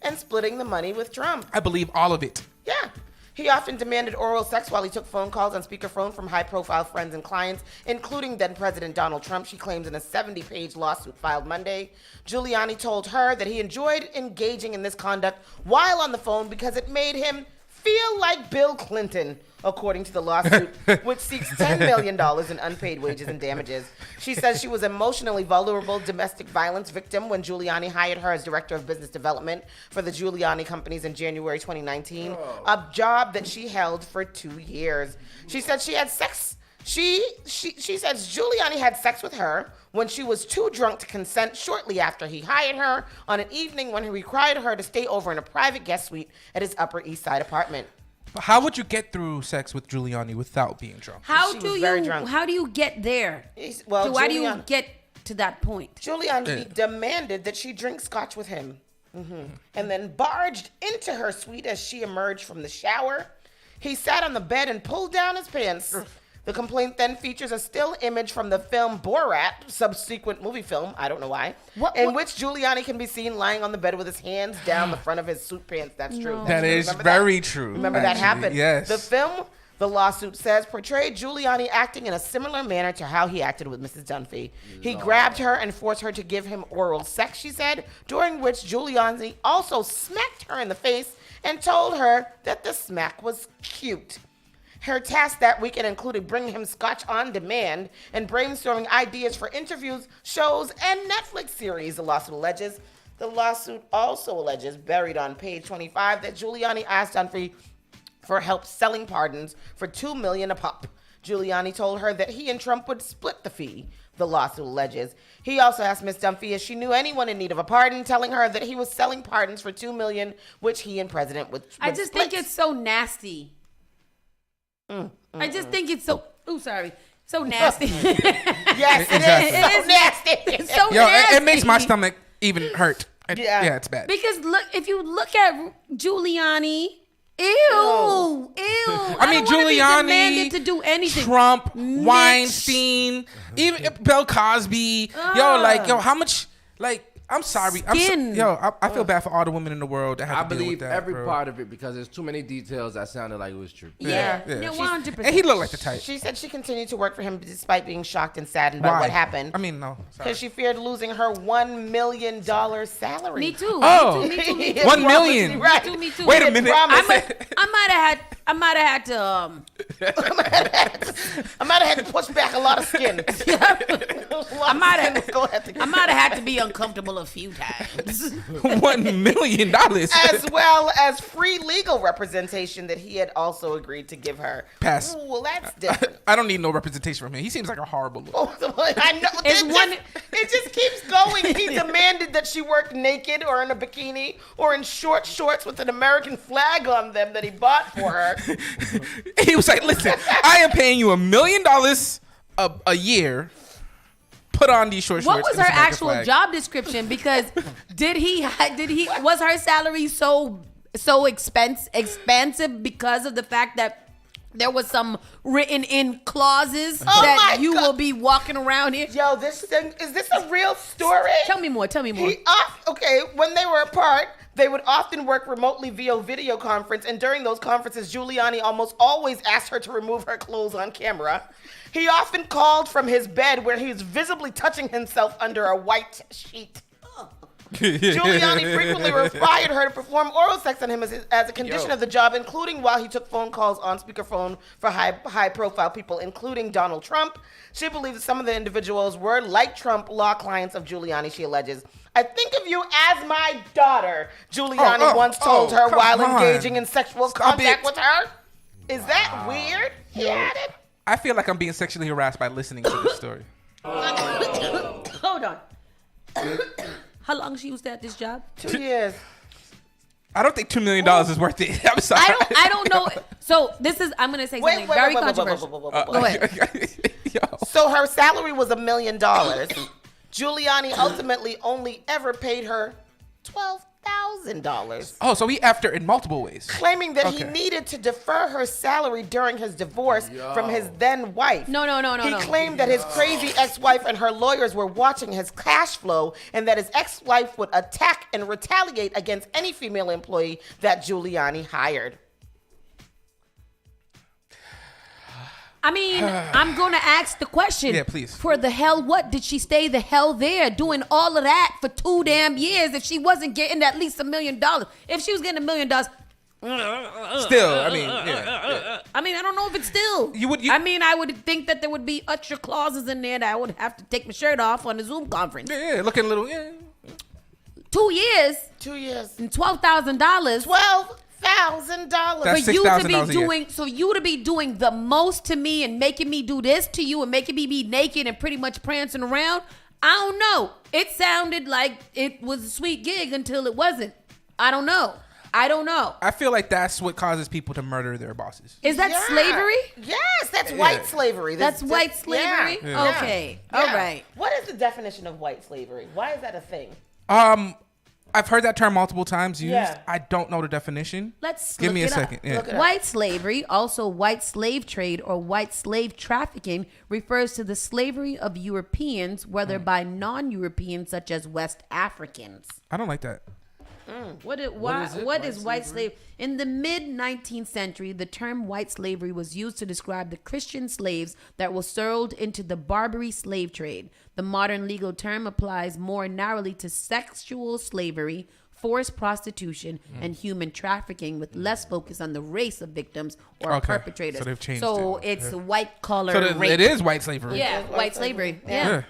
and splitting the money with Trump. I believe all of it. Yeah. He often demanded oral sex while he took phone calls on speakerphone from high-profile friends and clients, including then-President Donald Trump, she claims in a 70-page lawsuit filed Monday. Giuliani told her that he enjoyed engaging in this conduct while on the phone because it made him feel like Bill Clinton, according to the lawsuit, which seeks $10 million in unpaid wages and damages. She says she was emotionally vulnerable domestic violence victim when Giuliani hired her as director of business development for the Giuliani companies in January 2019, a job that she held for 2 years. She said she had sex. She says Giuliani had sex with her when she was too drunk to consent shortly after he hired her on an evening when he required her to stay over in a private guest suite at his Upper East Side apartment. How would you get through sex with Giuliani without being drunk? How do you get there? Why do you get to that point? Giuliani demanded that she drink scotch with him, and then barged into her suite as she emerged from the shower. He sat on the bed and pulled down his pants. The complaint then features a still image from the film Borat, subsequent movie film, I don't know why, in which Giuliani can be seen lying on the bed with his hands down the front of his suit pants. That's true. That is very true. Remember that happened? Yes. The film, the lawsuit says, portrayed Giuliani acting in a similar manner to how he acted with Mrs. Dunphy. He grabbed her and forced her to give him oral sex, she said, during which Giuliani also smacked her in the face and told her that the smack was cute. Her tasks that weekend included bringing him scotch on demand and brainstorming ideas for interviews, shows, and Netflix series, the lawsuit alleges. The lawsuit also alleges, buried on page 25, that Giuliani asked Dunphy for help selling pardons for $2 million a pop. Giuliani told her that he and Trump would split the fee, the lawsuit alleges. He also asked Ms. Dunphy if she knew anyone in need of a pardon, telling her that he was selling pardons for $2 million, which he and President would I just split. think it's so nasty. I just think it's so. Oh, sorry. So nasty. Yes, it is. It is nasty. It's so nasty. It makes my stomach even hurt. Yeah, it's bad. Because look, if you look at Giuliani, ew. I mean, Giuliani, demanded to do anything. Trump, Weinstein, even Bill Cosby. How much? I'm sorry. I feel bad for all the women in the world that have to deal with that. I believe every part of it because there's too many details that sounded like it was true. Yeah, 100%. And he looked like the type. She said she continued to work for him despite being shocked and saddened by what happened. I mean, no. Because she feared losing her $1 million salary. Me too. Oh, me too. $1 million. Right. Me too. Wait a minute. I might have had to. I might have had to push back a lot of skin. I might have had to be uncomfortable a few times. $1 million. As well as free legal representation that he had also agreed to give her. Pass. Ooh, well, that's different. I don't need no representation from him. He seems like a horrible look. I know. It just keeps going. He demanded that she work naked or in a bikini or in short shorts with an American flag on them that he bought for her. He was like, listen, I am paying you $1 million a year. Put on these short shorts. What was her actual job description? Because was her salary so expensive because of the fact that there was some written in clauses that you will be walking around here? Yo, is this a real story? Tell me more. When they were apart, they would often work remotely via video conference, and during those conferences, Giuliani almost always asked her to remove her clothes on camera. He often called from his bed where he was visibly touching himself under a white sheet. Giuliani frequently required her to perform oral sex on him as a condition of the job, including while he took phone calls on speakerphone for high-profile people, including Donald Trump. She believes that some of the individuals were, like Trump, law clients of Giuliani, she alleges. I think of you as my daughter, Giuliani once told her while engaging in sexual contact with her. Is that weird? He added. I feel like I'm being sexually harassed by listening to this story. Hold on. How long she was at this job? 2 years. I don't think $2 million is worth it. I'm sorry. I don't know. So I'm going to say something very controversial. Go ahead. So her salary was $1 million. Giuliani ultimately only ever paid her $12,000. Oh, so he effed her in multiple ways. Claiming that he needed to defer her salary during his divorce from his then wife. No. He claimed that his crazy ex-wife and her lawyers were watching his cash flow and that his ex-wife would attack and retaliate against any female employee that Giuliani hired. I mean, I'm going to ask the question. Yeah, please. For the hell, what did she stay the hell there doing all of that for 2 damn years if she wasn't getting at least $1 million? If she was getting $1 million, still, I mean, yeah. I mean, I don't know if it's still. I would think that there would be extra clauses in there that I would have to take my shirt off on a Zoom conference. Yeah, looking a little. 2 years. 2 years. And $12,000. $12,000. That's $6,000 so you to be doing the most to me and making me do this to you and making me be naked and pretty much prancing around. I don't know. It sounded like it was a sweet gig until it wasn't. I don't know. I feel like that's what causes people to murder their bosses. Is that slavery? Yes, that's white slavery. That's white slavery? Yeah. Okay. Yeah. All right. What is the definition of white slavery? Why is that a thing? I've heard that term multiple times used. Yeah. I don't know the definition. Let's give me a look it up. second. Yeah. White slavery, also white slave trade or white slave trafficking, refers to the slavery of Europeans, whether by non-Europeans such as West Africans. I don't like that. What is white slave? In the mid-19th century, the term white slavery was used to describe the Christian slaves that were sold into the Barbary slave trade. The modern legal term applies more narrowly to sexual slavery, forced prostitution and human trafficking, with less focus on the race of victims or perpetrators. So they've changed it's white collar rape. It is white slavery. Yeah, white slavery. Yeah.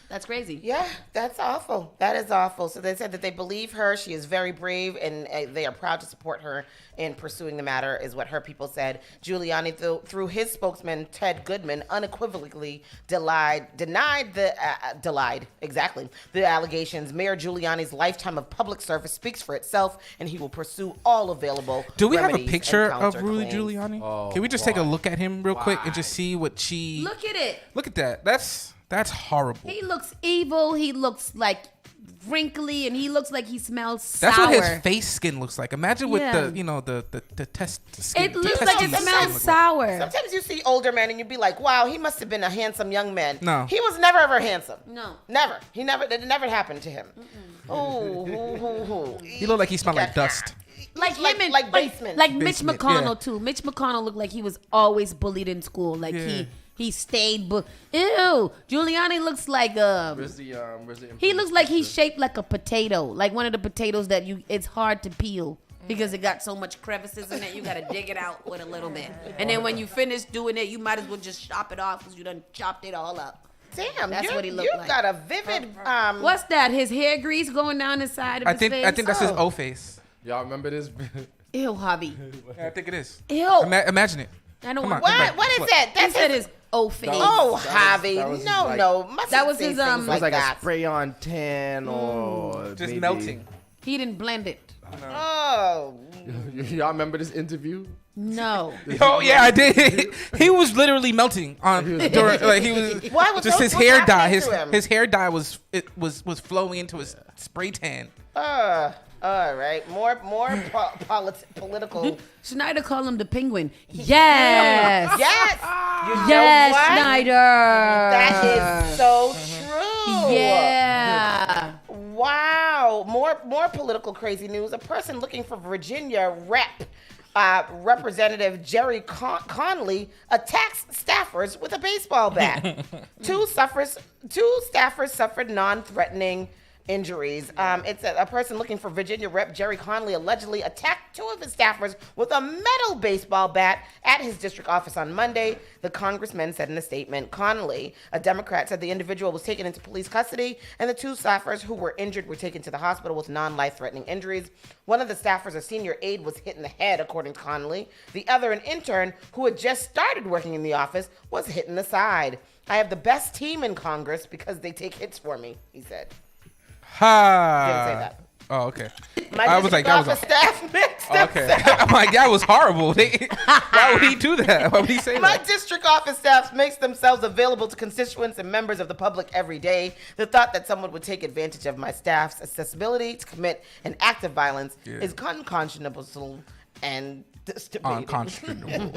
That's crazy. Yeah, that's awful. That is awful. So they said that they believe her. She is very brave, and they are proud to support her in pursuing the matter, is what her people said. Giuliani, through his spokesman, Ted Goodman, unequivocally denied the allegations. Mayor Giuliani's lifetime of public service speaks for itself, and he will pursue all available Do we have a remedies picture and of Rudy counterclaims. Giuliani? Oh, Can we just take a look at him real quick and just see what she... Look at it. Look at that. That's horrible. He looks evil. He looks like wrinkly, and he looks like he smells sour. That's what his face skin looks like. Imagine with the test skin. It looks like it smells sour. Sometimes you see older men and you'd be like, wow, he must have been a handsome young man. No. He was never ever handsome. No. Never. It never happened to him. He looked like he smelled like dust. Like him and like basement. Like Mitch Basement, McConnell yeah. too. Mitch McConnell looked like he was always bullied in school. Like he stayed ew. Giuliani looks like he looks like he's shaped like a potato. Like one of the potatoes that it's hard to peel because it got so much crevices in it. You gotta dig it out with a little bit. And then when you finish doing it, you might as well just chop it off because you done chopped it all up. Damn, that's what he looked like. You got a vivid. What's that? His hair grease going down the side of his face? I think that's his O face. Y'all remember this? Ew, Javi. Yeah, I think it is. Ew. Imagine it. I don't want. What is that? That's his O face. Oh, Javi. No. That was his It was like a spray on tan or just melting. He didn't blend it. No. Oh. Y'all remember this interview? No. Oh yeah, I did. He was literally melting on during, like he was. Why was just his what's hair dye? happening to him? His hair dye was flowing into his spray tan. All right. More political. Schneider called him the penguin. Yes. Yes. Yes, Schneider. That is so true. Yeah. Wow. More political crazy news. A person looking for Virginia Representative Jerry Conley attacks staffers with a baseball bat. Two staffers suffered non-threatening injuries. It's a person looking for Virginia Rep. Jerry Conley allegedly attacked two of his staffers with a metal baseball bat at his district office on Monday, the congressman said in a statement. Conley, a Democrat, said the individual was taken into police custody, and the two staffers who were injured were taken to the hospital with non-life-threatening injuries. One of the staffers, a senior aide, was hit in the head, according to Conley. The other, an intern who had just started working in the office, was hit in the side. I have the best team in Congress because they take hits for me, he said. Ha! Didn't say that. Oh, okay. I was like, that was staff mixed okay. I'm like, that was horrible. Why would he do that? Why would he say My that? district office staff makes themselves available to constituents and members of the public every day. The thought that someone would take advantage of my staff's accessibility to commit an act of violence is unconscionable and unconscionable.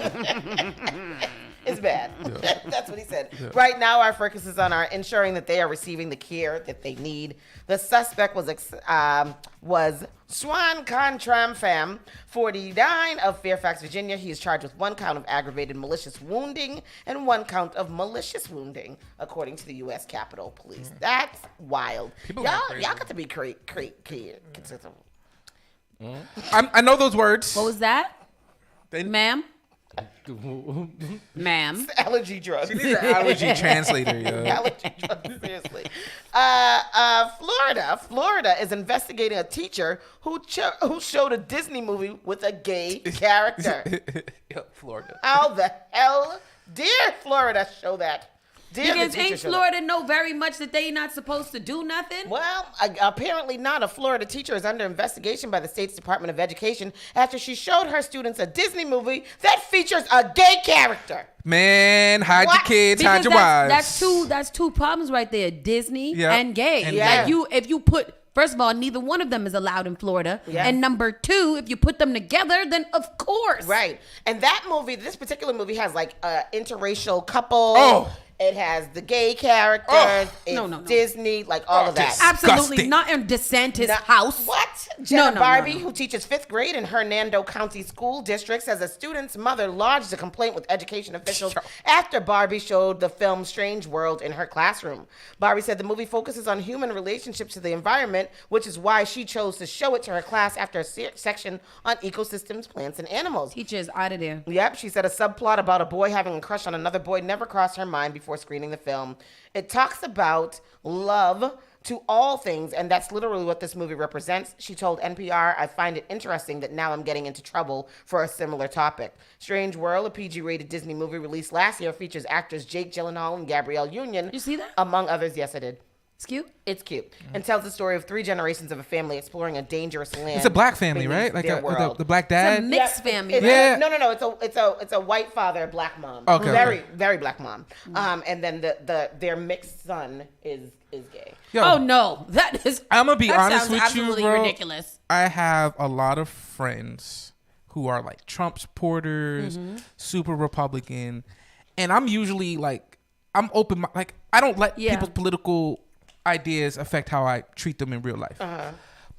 It's bad. Yeah. That's what he said. Yeah. Right now, our focus is on ensuring that they are receiving the care that they need. The suspect was Swan Contram Pham, 49, of Fairfax, Virginia. He is charged with 1 count of aggravated malicious wounding and 1 count of malicious wounding, according to the U.S. Capitol Police. That's wild. Y'all got to be I know those words. What was that? Ma'am? Ma'am. It's allergy drugs. She needs an allergy translator, yo. Allergy drugs, seriously. Florida is investigating a teacher who showed a Disney movie with a gay character. Florida. How the hell dare Florida show that? Because ain't Florida know very much that they not supposed to do nothing? Well, apparently not. A Florida teacher is under investigation by the state's Department of Education after she showed her students a Disney movie that features a gay character. Man, hide your kids, hide your wives. That's two problems right there. Disney and gay. And like if you put, first of all, neither one of them is allowed in Florida. Yeah. And number 2, if you put them together, then of course. Right. And that movie, this particular movie has like an interracial couple. Oh. It has the gay characters. No. Disney, like all of that. Absolutely not in DeSantis' house. What? Jenna Barbie, who teaches 5th grade in Hernando County School District, says a student's mother lodged a complaint with education officials after Barbie showed the film Strange World in her classroom. Barbie said the movie focuses on human relationships to the environment, which is why she chose to show it to her class after a section on ecosystems, plants, and animals. Teachers out of there. Yep, she said a subplot about a boy having a crush on another boy never crossed her mind before screening the film. It talks about love to all things, and that's literally what this movie represents. She told NPR, I find it interesting that now I'm getting into trouble for a similar topic. Strange World, a PG-rated Disney movie released last year, features actors Jake Gyllenhaal and Gabrielle Union. You see that? Among others. Yes, I did. It's cute. It's cute. And tells the story of 3 generations of a family exploring a dangerous land. It's a black family, right? Like the black dad. It's a mixed family. No. It's a white father, black mom. Okay. Very black mom. And then their mixed son is gay. Oh no, that is. I'm gonna be honest with you, bro. Ridiculous. I have a lot of friends who are like Trump supporters, super Republican, and I'm usually like, I'm open. Like I don't let people's political ideas affect how I treat them in real life.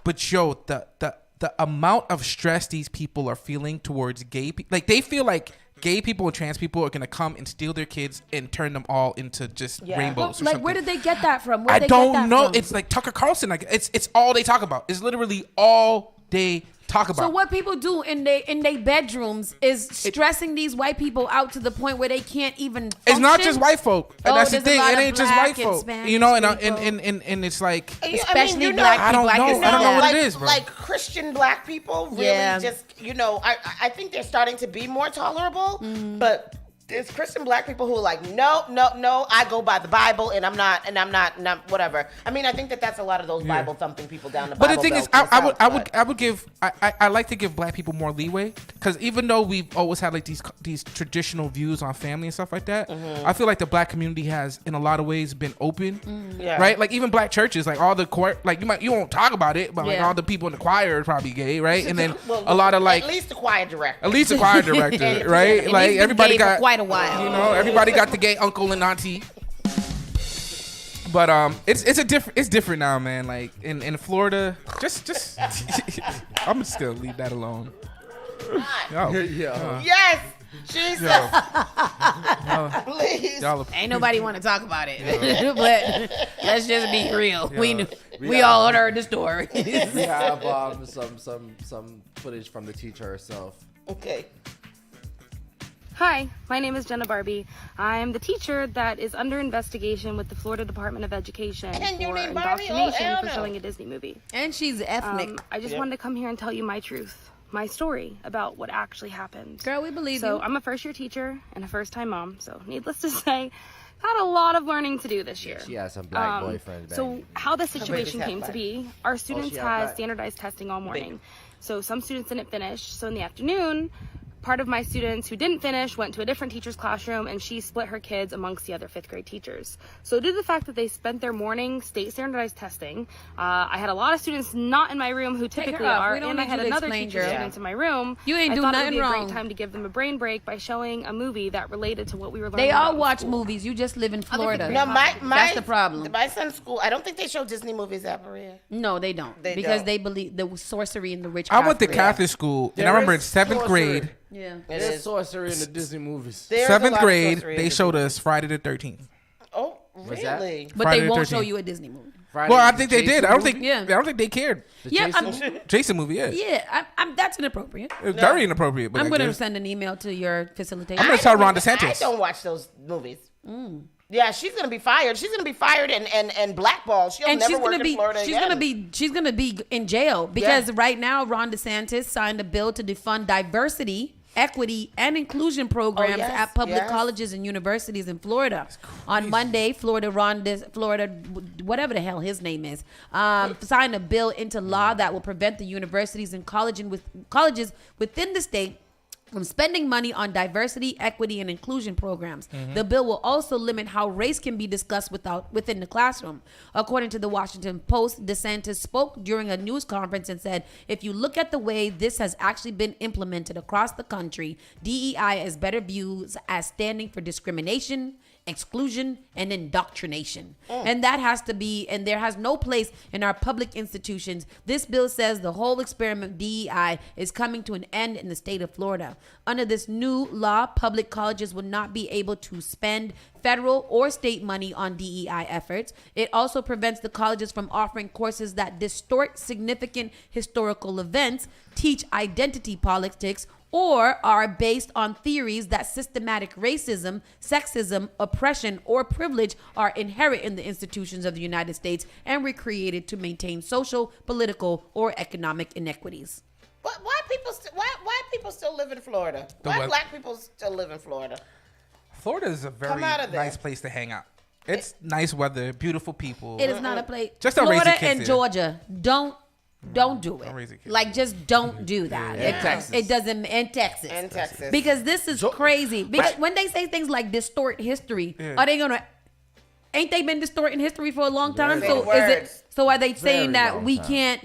But yo, the amount of stress these people are feeling towards gay people, like they feel like gay people and trans people are gonna come and steal their kids and turn them all into just rainbows. Like, where did they get that from? I don't know. It's like Tucker Carlson. Like it's all they talk about. It's literally all they talk about. So what people do in they bedrooms is stressing these white people out to the point where they can't even function? It's not just white folk. That's the thing. It ain't just white folk. Spanish you know, and it's like, especially black people. I don't know what it is, bro. Like Christian black people really just, I think they're starting to be more tolerable, but there's Christian black people who are like, no, I go by the Bible and I'm not whatever. I mean, I think that's a lot of those Bible thumping people down the Bible. But the thing is, I would give, I like to give black people more leeway, because even though we've always had like these traditional views on family and stuff like that, I feel like the black community has in a lot of ways been open, right? Like even black churches, like all the choir, like you won't talk about it, but like all the people in the choir are probably gay, right? And then a lot of like at least the choir director, right? Like everybody got a while. You know, everybody got the gay uncle and auntie. But it's different now, man. Like in Florida, just I'm just gonna leave that alone. Yes, Jesus. Please. Ain't nobody want to talk about it, but let's just be real. We all heard the story. We have some footage from the teacher herself. Okay. Hi, my name is Jenna Barbie. I'm the teacher that is under investigation with the Florida Department of Education for indoctrination for showing a Disney movie. And she's ethnic. I just wanted to come here and tell you my truth, my story about what actually happened. Girl, we believe you. So I'm a first-year teacher and a first-time mom, so needless to say, had a lot of learning to do this year. She has some black boyfriends. So how the situation came to be, our students had standardized testing all morning. So some students didn't finish, so in the afternoon, part of my students who didn't finish went to a different teacher's classroom, and she split her kids amongst the other 5th grade teachers. So due to the fact that they spent their morning state standardized testing, I had a lot of students not in my room who typically are, and I had another teacher students in my room. You ain't do nothing wrong. I thought it would be a great time to give them a brain break by showing a movie that related to what we were learning. They all watch movies. You just live in Florida. No, that's the problem. My son's school, I don't think they show Disney movies at Berea. No, they don't. They believe the sorcery and the witchcraft. I went to Catholic school, and I remember in 7th grade. Yeah, there's sorcery in the Disney movies. 7th grade, they showed us Friday the 13th. Oh, really? But they won't show you a Disney movie. Well, I think they did. I don't think they cared. Jason movie, yeah. Yeah, that's inappropriate. It's very inappropriate. But I'm going to send an email to your facilitator. I'm going to tell Ron DeSantis. I don't watch those movies. Yeah, she's gonna be fired. She's gonna be fired and blackballed. She'll never work in Florida again. She's gonna be in jail because right now Ron DeSantis signed a bill to defund diversity, equity, and inclusion programs at public colleges and universities in Florida. On Monday, Florida, whatever the hell his name is, signed a bill into law that will prevent the universities and colleges within the state from spending money on diversity, equity, and inclusion programs. The bill will also limit how race can be discussed within the classroom. According to the Washington Post, DeSantis spoke during a news conference and said, if you look at the way this has actually been implemented across the country, DEI is better viewed as standing for discrimination, exclusion, and indoctrination. And that has to be, and there has no place in our public institutions. This bill says the whole experiment DEI is coming to an end in the state of Florida. Under this new law, public colleges will not be able to spend federal or state money on DEI efforts. It also prevents the colleges from offering courses that distort significant historical events, teach identity politics, or are based on theories that systematic racism, sexism, oppression, or privilege are inherent in the institutions of the United States and were created to maintain social, political, or economic inequities. But why people still live in Florida? Why black people still live in Florida? Florida is a very nice place to hang out. It's nice weather, beautiful people. It is not a place. Just Florida raise your kids and Georgia, don't do it. Don't raise your kids. Like, just don't do that. It doesn't. And Texas. And Texas. Because this is crazy. Because when they say things like distort history, are they gonna? Ain't they been distorting history for a long time? So is it? So are they saying that we can't?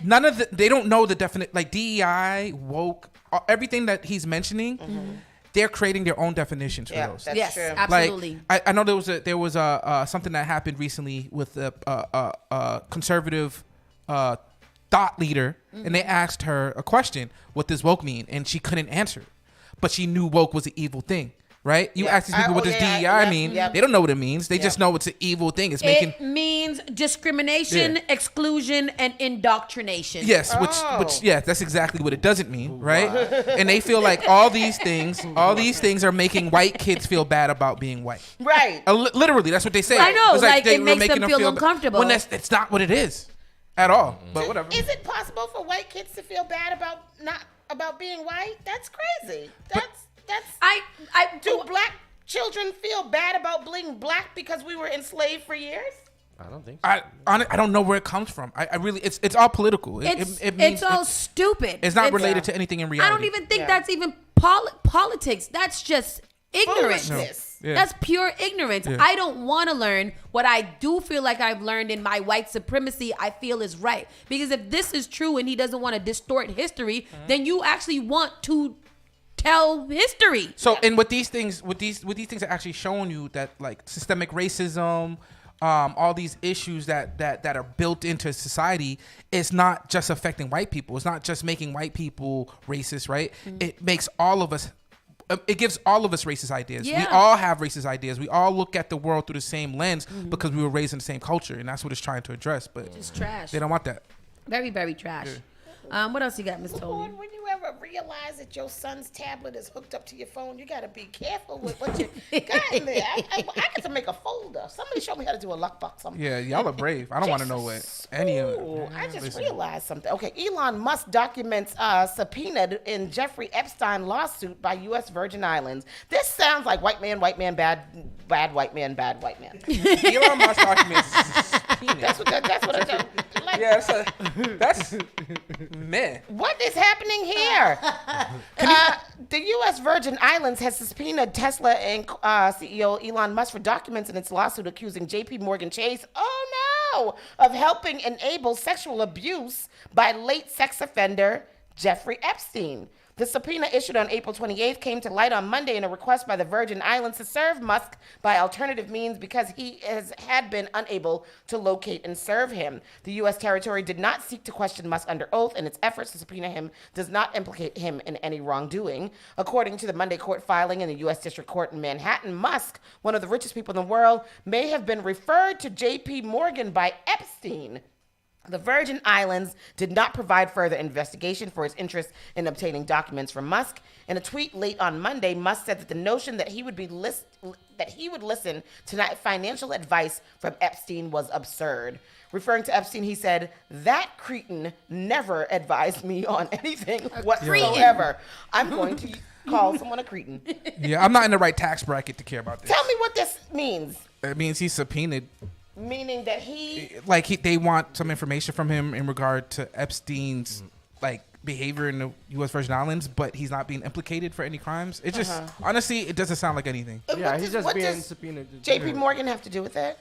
They don't know the definite, like DEI, woke, everything that he's mentioning. They're creating their own definitions for those. That's true. Absolutely. Like, I know there was something that happened recently with a conservative thought leader, and they asked her a question: "What does woke mean?" And she couldn't answer, but she knew woke was an evil thing. Right? You ask these people what does DEI mean? They don't know what it means. They just know it's an evil thing. It means discrimination, exclusion, and indoctrination. Yes, which that's exactly what it doesn't mean, right? And they feel like all these things are making white kids feel bad about being white. Right. Literally, that's what they say. I know, it's like it makes them feel uncomfortable. When it's not what it is at all. But whatever. Is it possible for white kids to feel bad about being white? That's crazy. Do black children feel bad about being black because we were enslaved for years? I don't think so. I don't know where it comes from. I really, it's all political. It's all stupid. It's not related to anything in reality. I don't even think that's even politics. That's just ignorance. No. Yeah. That's pure ignorance. Yeah. I don't want to learn what I do feel like I've learned in my white supremacy. I feel is right, because if this is true and he doesn't want to distort history, then you actually want to tell history. So, and with these things are actually showing you that, like, systemic racism, all these issues that are built into society, is not just affecting white people. It's not just making white people racist, right? It makes all of us. It gives all of us racist ideas. Yeah. We all have racist ideas. We all look at the world through the same lens because we were raised in the same culture, and that's what it's trying to address. But it's trash. They don't want that. Very, very trash. What else you got, Miss Tony? When you ever realize that your son's tablet is hooked up to your phone, you got to be careful with what you got in there. I get to make a folder. Somebody show me how to do a lockbox. Yeah, y'all are brave. I don't want to know what any of it. I just realized something. Okay, Elon Musk documents subpoenaed in Jeffrey Epstein lawsuit by U.S. Virgin Islands. This sounds like white man, bad white man, bad white man. Elon Musk documents subpoena. That's what I do. Like, yeah, that's man. What is happening here? The U.S. Virgin Islands has subpoenaed Tesla and CEO Elon Musk for documents in its lawsuit accusing J.P. Morgan Chase, of helping enable sexual abuse by late sex offender Jeffrey Epstein. The subpoena issued on April 28th came to light on Monday in a request by the Virgin Islands to serve Musk by alternative means because he had been unable to locate and serve him. The U.S. territory did not seek to question Musk under oath, and its efforts to subpoena him does not implicate him in any wrongdoing. According to the Monday court filing in the U.S. District Court in Manhattan, Musk, one of the richest people in the world, may have been referred to J.P. Morgan by Epstein. The Virgin Islands did not provide further investigation for its interest in obtaining documents from Musk. In a tweet late on Monday, Musk said that the notion that he would listen to financial advice from Epstein was absurd. Referring to Epstein, he said, "That cretin never advised me on anything whatsoever. I'm going to call someone a cretin." Yeah, I'm not in the right tax bracket to care about this. Tell me what this means. It means he's subpoenaed. Meaning that they want some information from him in regard to Epstein's behavior in the U.S. Virgin Islands, but he's not being implicated for any crimes. It just honestly, it doesn't sound like anything. Yeah, he's just being subpoenaed. J.P. Morgan have to do with that?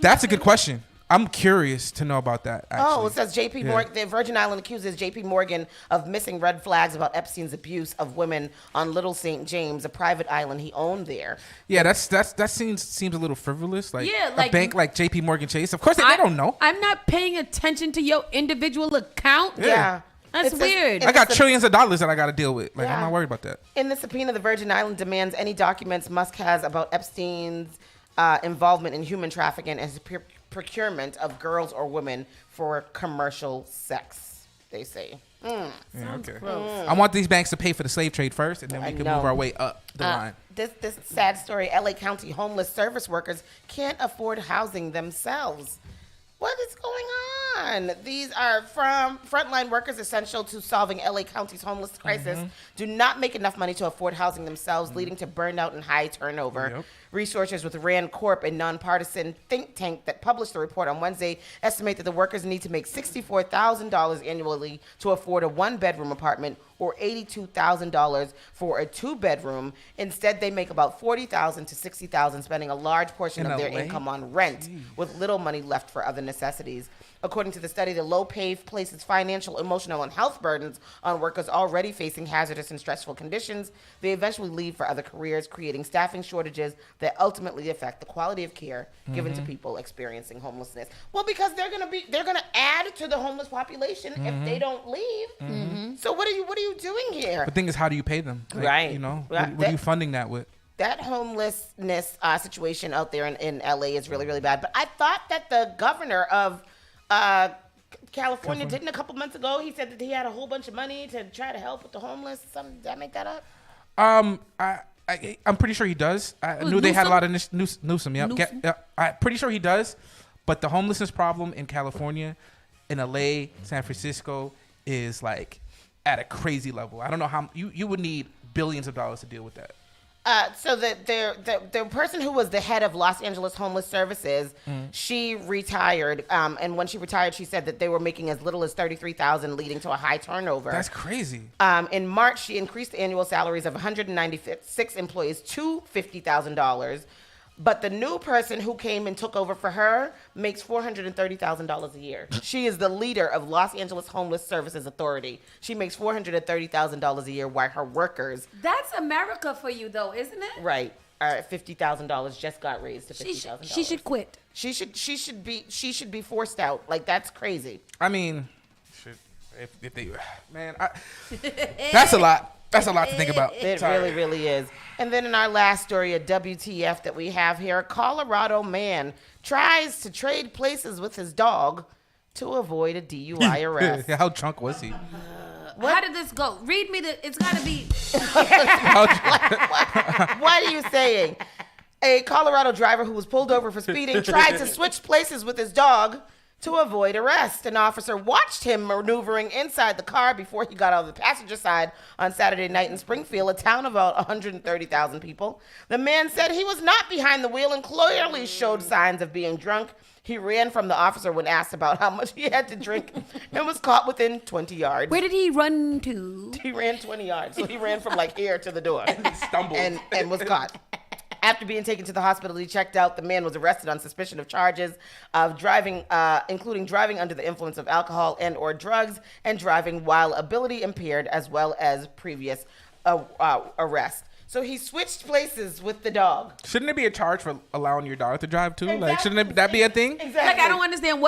That's a good question. I'm curious to know about that. Actually. Oh, it says J.P. Morgan. The Virgin Island accuses J.P. Morgan of missing red flags about Epstein's abuse of women on Little St. James, a private island he owned there. Yeah, that seems a little frivolous. Like a bank like J.P. Morgan Chase. Of course, they don't know. I'm not paying attention to your individual account. Yeah. That's weird. I got trillions of dollars that I got to deal with. Like, I'm not worried about that. In the subpoena, the Virgin Island demands any documents Musk has about Epstein's involvement in human trafficking and his procurement of girls or women for commercial sex, they say. Yeah, okay. I want these banks to pay for the slave trade first, and then we can move our way up the line. This sad story, LA County homeless service workers can't afford housing themselves. What is going on? These are from frontline workers essential to solving LA County's homeless crisis. Do not make enough money to afford housing themselves, leading to burnout and high turnover. Yep. Researchers with Rand Corp, a nonpartisan think tank that published the report on Wednesday, estimate that the workers need to make $64,000 annually to afford a one-bedroom apartment or $82,000 for a two-bedroom. Instead, they make about $40,000 to $60,000, spending a large portion of their income on rent, with little money left for other necessities. According to the study, the low pay places financial, emotional, and health burdens on workers already facing hazardous and stressful conditions. They eventually leave for other careers, creating staffing shortages that ultimately affect the quality of care given to people experiencing homelessness. Well, because they're gonna add to the homeless population if they don't leave. So what are you doing here? The thing is, how do you pay them? Like, Right. You know, what are you funding that with? That homelessness situation out there in LA is really, really bad. But I thought that the governor of California didn't a couple months ago. He said that he had a whole bunch of money to try to help with the homeless. Did I make that up? I'm pretty sure he does. I knew they had a lot of Newsom. Yep. I'm pretty sure he does. But the homelessness problem in California, in LA, San Francisco is like at a crazy level. I don't know how you would need billions of dollars to deal with that. So the person who was the head of Los Angeles Homeless Services, she retired. And when she retired, she said that they were making as little as $33,000, leading to a high turnover. That's crazy. In March, she increased the annual salaries of 196 employees to $50,000. But the new person who came and took over for her makes $430,000 a year. She is the leader of Los Angeles Homeless Services Authority. She makes $430,000 a year while her workers... That's America for you, though, isn't it? Right. $50,000 just got raised to $50,000. She should quit. She should be forced out. Like, that's crazy. I mean, if they... Man, that's a lot. That's a lot to think about. It really, really is. And then in our last story, a WTF that we have here, a Colorado man tries to trade places with his dog to avoid a DUI arrest. How drunk was he? How did this go? Read me it's got to be... What are you saying? A Colorado driver who was pulled over for speeding tried to switch places with his dog to avoid arrest. An officer watched him maneuvering inside the car before he got out of the passenger side on Saturday night in Springfield, a town of about 130,000 people. The man said he was not behind the wheel and clearly showed signs of being drunk. He ran from the officer when asked about how much he had to drink and was caught within 20 yards. Where did he run to? He ran 20 yards. So he ran from like here to the door. And he stumbled. And was caught. After being taken to the hospital, he checked out. The man was arrested on suspicion of charges of driving, including driving under the influence of alcohol and or drugs and driving while ability impaired, as well as previous arrest. So he switched places with the dog. Shouldn't there be a charge for allowing your dog to drive too? Exactly. Like, shouldn't that be a thing? Exactly. Like, I don't understand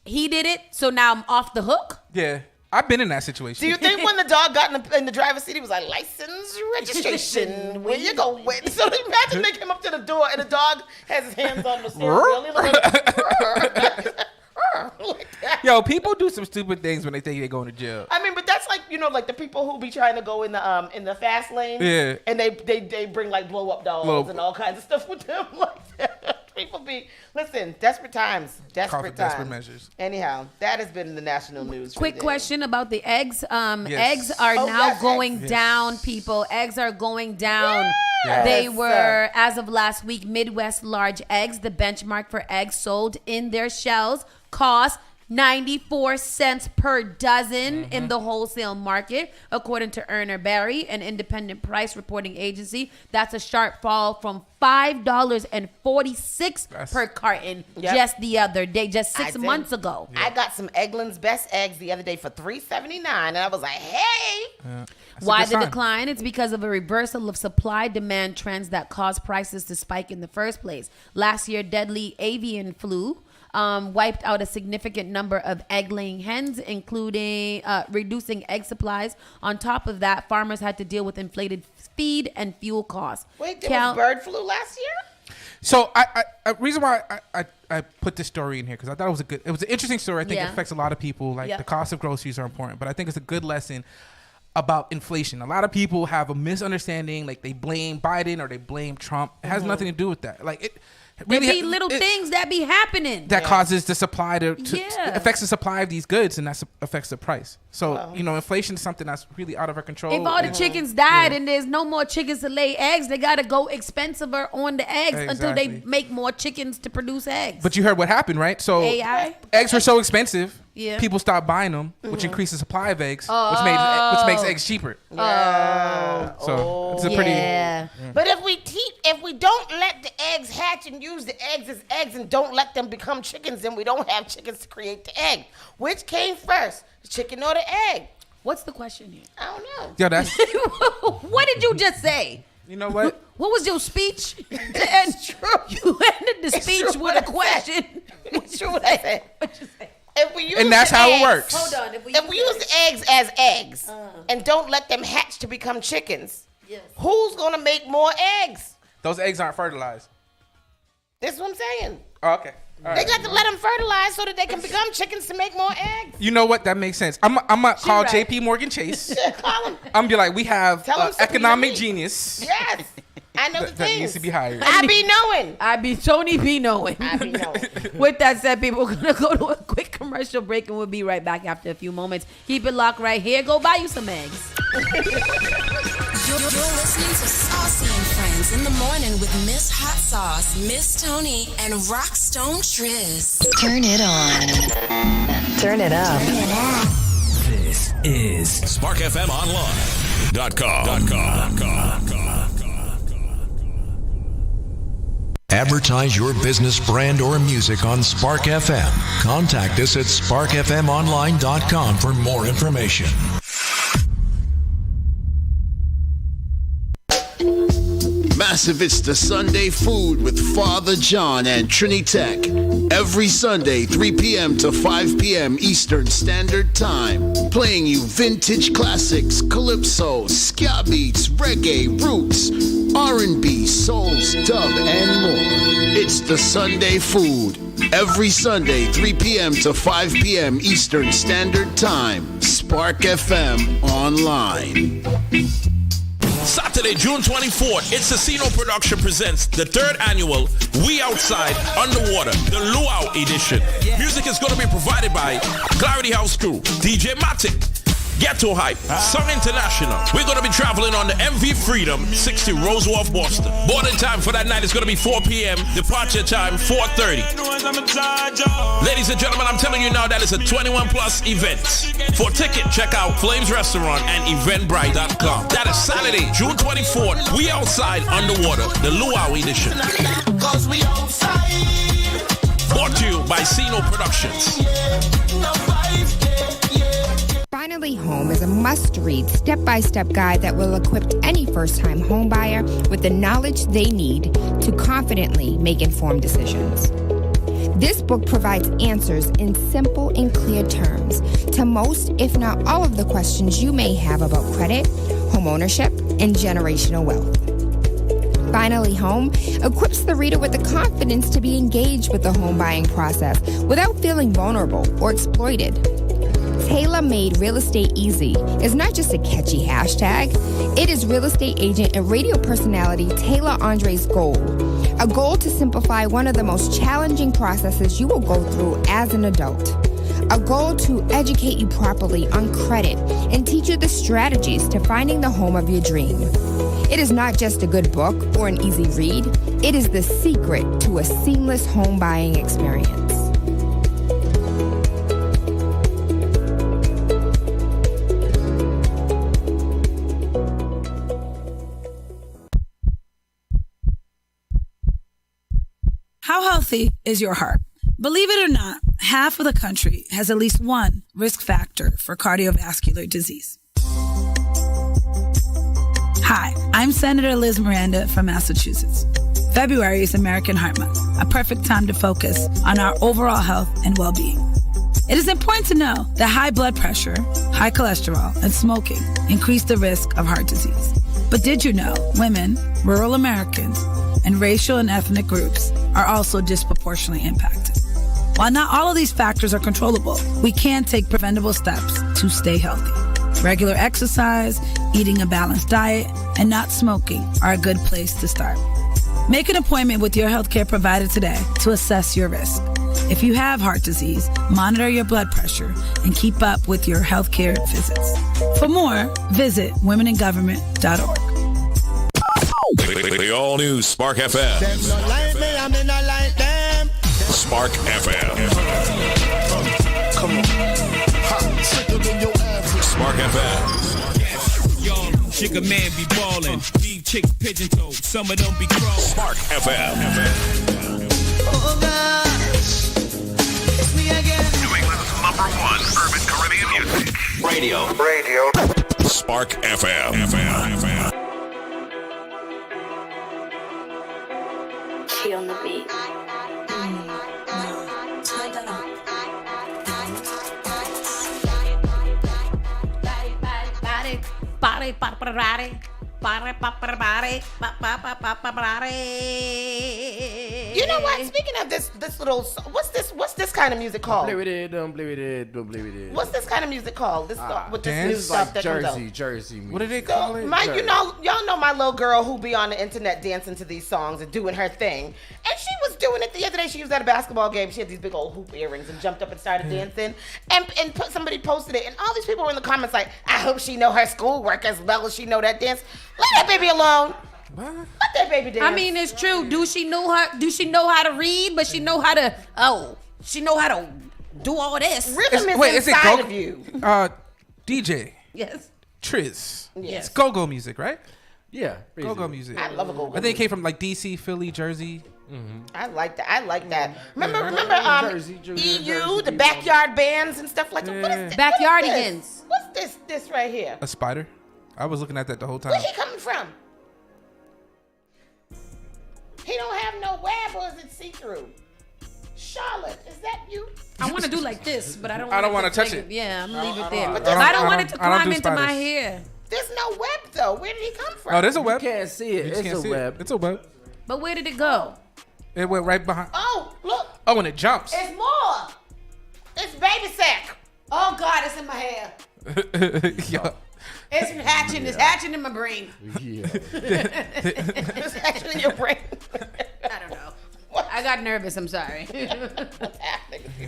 he did it, so now I'm off the hook? Yeah. I've been in that situation. Do you think when the dog got in the driver's seat, he was like, license, registration, where you going? So imagine they came up to the door and the dog has his hands on the steering wheel. Like Yo, people do some stupid things when they think they're going to jail. I mean, but that's like, like the people who be trying to go in the fast lane. Yeah. And they bring like blow up dolls and all kinds of stuff with them like that. People be, listen, desperate times. Desperate times. Desperate measures. Anyhow, that has been in the national news. Quick question about the eggs. Eggs are now going down, people. Eggs are going down. Yes. They were, as of last week, Midwest large eggs. The benchmark for eggs sold in their shells cost 94 cents per dozen in the wholesale market, according to Erner Barry, an independent price reporting agency. That's a sharp fall from $5.46 per carton just the other day, just 6 months ago. I got some Eggland's Best Eggs the other day for $3.79, and I was like, hey. Why the decline? It's because of a reversal of supply-demand trends that caused prices to spike in the first place. Last year, deadly avian flu wiped out a significant number of egg-laying hens, including reducing egg supplies. On top of that, farmers had to deal with inflated feed and fuel costs. Wait, there was bird flu last year? So, reason why I put this story in here, because I thought it was an interesting story. I think it affects a lot of people. Like, the cost of groceries are important, but I think it's a good lesson about inflation. A lot of people have a misunderstanding, like they blame Biden or they blame Trump. It has nothing to do with that. Like, it really be little things that be happening that causes the supply to affects the supply of these goods, and that affects the price. So inflation is something that's really out of our control. If all the chickens died and there's no more chickens to lay eggs, they gotta go expensiver on the eggs until they make more chickens to produce eggs. But you heard what happened, right? So eggs were so expensive. Yeah. People stopped buying them, which increased the supply of eggs, which makes eggs cheaper. So it's a pretty. But if we don't let the eggs hatch and use the eggs as eggs and don't let them become chickens, then we don't have chickens to create the egg. Which came first, the chicken or the egg? What's the question here? I don't know. Yeah, that's. What did you just say? You know what? What was your speech? It's true. You ended the speech with a question. It's true what I said. What you say? And that's how it works. Hold on. If we use the eggs as eggs and don't let them hatch to become chickens, who's going to make more eggs? Those eggs aren't fertilized. That's what I'm saying. Oh, okay. All They right. got to let them fertilize so that they can become chickens to make more eggs. You know what? That makes sense. I'm gonna call JP Morgan Chase. Call him. I'm gonna be like, we have economic Superior. genius. Yes. I know the that things. needs to be hired. I be knowing. Tony be knowing. I be knowing. With that said, people, we're going to go to a quick commercial break, and we'll be right back after a few moments. Keep it locked right here. Go buy you some eggs. You're listening to Saucy and Friends in the morning with Miss Hot Sauce, Miss Tony, and Rockstone Triz. Turn it on. Turn it up. This is SparkFMOnline.com. Advertise your business, brand, or music on Spark FM. Contact us at SparkFMOnline.com for more information. Massive, it's the Sunday Food with Father John and Trinitech. Every Sunday, 3 p.m. to 5 p.m. Eastern Standard Time. Playing you vintage classics, calypso, ska beats, reggae, roots, R&B, souls, dub, and more. It's the Sunday Food. Every Sunday, 3 p.m. to 5 p.m. Eastern Standard Time. Spark FM Online. Saturday, June 24th, It's Casino Production presents the 3rd annual We Outside Underwater, the Luau edition. Music is going to be provided by Clarity House Crew, DJ Matic, Ghetto Hype, Song International. We're going to be traveling on the MV Freedom, 60 Rose Wharf, Boston. Boarding time for that night is going to be 4 p.m. Departure time, 4:30. Ladies and gentlemen, I'm telling you now that it's a 21 plus event. For ticket, check out Flames Restaurant and Eventbrite.com. That is Saturday, June 24th. We Outside Underwater, the Luau edition. Brought to you by Sino Productions. Finally Home is a must-read, step-by-step guide that will equip any first-time homebuyer with the knowledge they need to confidently make informed decisions. This book provides answers in simple and clear terms to most, if not all, of the questions you may have about credit, home ownership, and generational wealth. Finally Home equips the reader with the confidence to be engaged with the home buying process without feeling vulnerable or exploited. Tailor-Made Real Estate Easy is not just a catchy hashtag. It is real estate agent and radio personality Taylor Andre's goal. A goal to simplify one of the most challenging processes you will go through as an adult. A goal to educate you properly on credit and teach you the strategies to finding the home of your dream. It is not just a good book or an easy read. It is the secret to a seamless home buying experience. healthy is your heart. Believe it or not, half of the country has at least one risk factor for cardiovascular disease. Hi, I'm Senator Liz Miranda from Massachusetts. February is American Heart Month, a perfect time to focus on our overall health and well-being. It is important to know that high blood pressure, high cholesterol, and smoking increase the risk of heart disease. But did you know women, rural Americans, and racial and ethnic groups are also disproportionately impacted? While not all of these factors are controllable, we can take preventable steps to stay healthy. Regular exercise, eating a balanced diet, and not smoking are a good place to start. Make an appointment with your healthcare provider today to assess your risk. If you have heart disease, monitor your blood pressure and keep up with your healthcare visits. For more, visit womeningovernment.org. The all-new Spark FM. Spark FM. Come on. Spark FM. Y'all, chick a man be ballin'. Leave chicks pigeon toed. Some of them be crawling. Spark FM. Oh gosh, it's me again. New England's #1 urban Caribbean music. Radio. Spark FM. Key on the beat. You know what? Speaking of this little, what's this kind of music called? Don't play with it. Don't play with it. What's this kind of music called? This with this new This is stuff like that comes out. Jersey music. What do they call it? Mike, y'all know my little girl who be on the internet dancing to these songs and doing her thing. And she was doing it the other day. She was at a basketball game. She had these big old hoop earrings and jumped up and started dancing. And somebody posted it. And all these people were in the comments like, I hope she know her schoolwork as well as she know that dance. Let that baby alone. What? Let that baby dance. I mean, it's true. Do she know how to read? But she know how to do all this. Rhythm is inside of you. DJ. Yes. Triz. Yes. It's go-go music, right? Yeah. Go-go music. I love a go-go. I think it came from like DC, Philly, Jersey. Mm-hmm. I like that. Remember Jersey, EU, the backyard bands and stuff like that. What is this? Backyardigans. What's this right here? A spider. I was looking at that the whole time. Where's he coming from? He don't have no web, or is it see-through? Charlotte, is that you? I want to do like this, but I don't want to touch it. Yeah, I'm gonna leave it there. I don't want it to climb into spiders. my hair. There's no web though. Where did he come from? Oh, there's a web. You can't see it. It's a web. It's a web. But where did it go? It went right behind. Oh, look. Oh, and it jumps. It's more. It's baby sack. Oh God, it's in my hair. Yo. It's hatching. It's hatching in my brain. Yeah. It's hatching in your brain. I don't know. I got nervous. I'm sorry.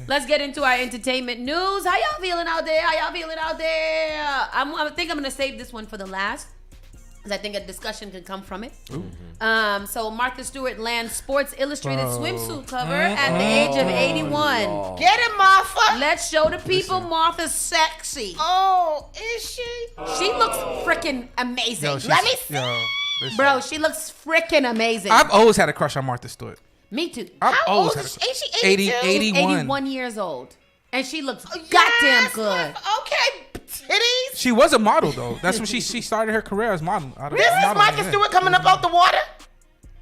Let's get into our entertainment news. How y'all feeling out there? I think I'm gonna save this one for the last, because I think a discussion could come from it. So Martha Stewart lands Sports Illustrated swimsuit cover at the age of 81. Get it, Martha. Let's show the people Martha's sexy. Oh, is she? She looks freaking amazing. Yo, Let me see. Bro, she looks freaking amazing. I've always had a crush on Martha Stewart. Me too. How old is she? Is she 82? 81 years old. And she looks goddamn good. Okay, titties. She was a model though. That's when she started her career as model. This is Martha Stewart coming up out the water?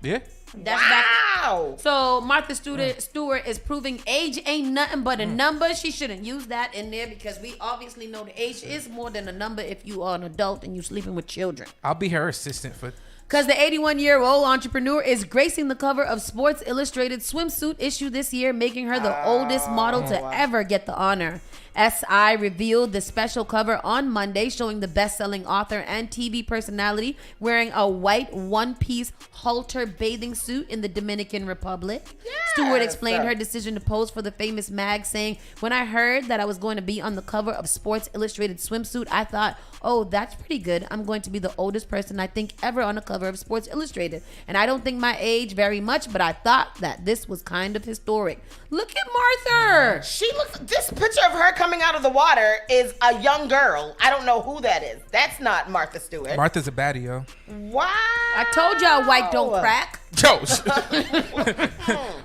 Yeah. Wow. So Martha Stewart is proving age ain't nothing but a number. She shouldn't use that in there, because we obviously know the age is more than a number if you are an adult and you sleeping with children. I'll be her assistant for. Because the 81-year-old entrepreneur is gracing the cover of Sports Illustrated swimsuit issue this year, making her the oldest model to ever get the honor. SI revealed the special cover on Monday, showing the best-selling author and TV personality wearing a white one-piece halter bathing suit in the Dominican Republic. Yes. Stewart explained her decision to pose for the famous mag, saying, "When I heard that I was going to be on the cover of Sports Illustrated swimsuit, I thought, oh, that's pretty good. I'm going to be the oldest person I think ever on a cover of Sports Illustrated. And I don't think my age very much, but I thought that this was kind of historic." Look at Martha. She looks, this picture of her coming out of the water is a young girl. I don't know who that is. That's not Martha Stewart. Martha's a baddie, yo. Wow. I told y'all white don't crack. Yo.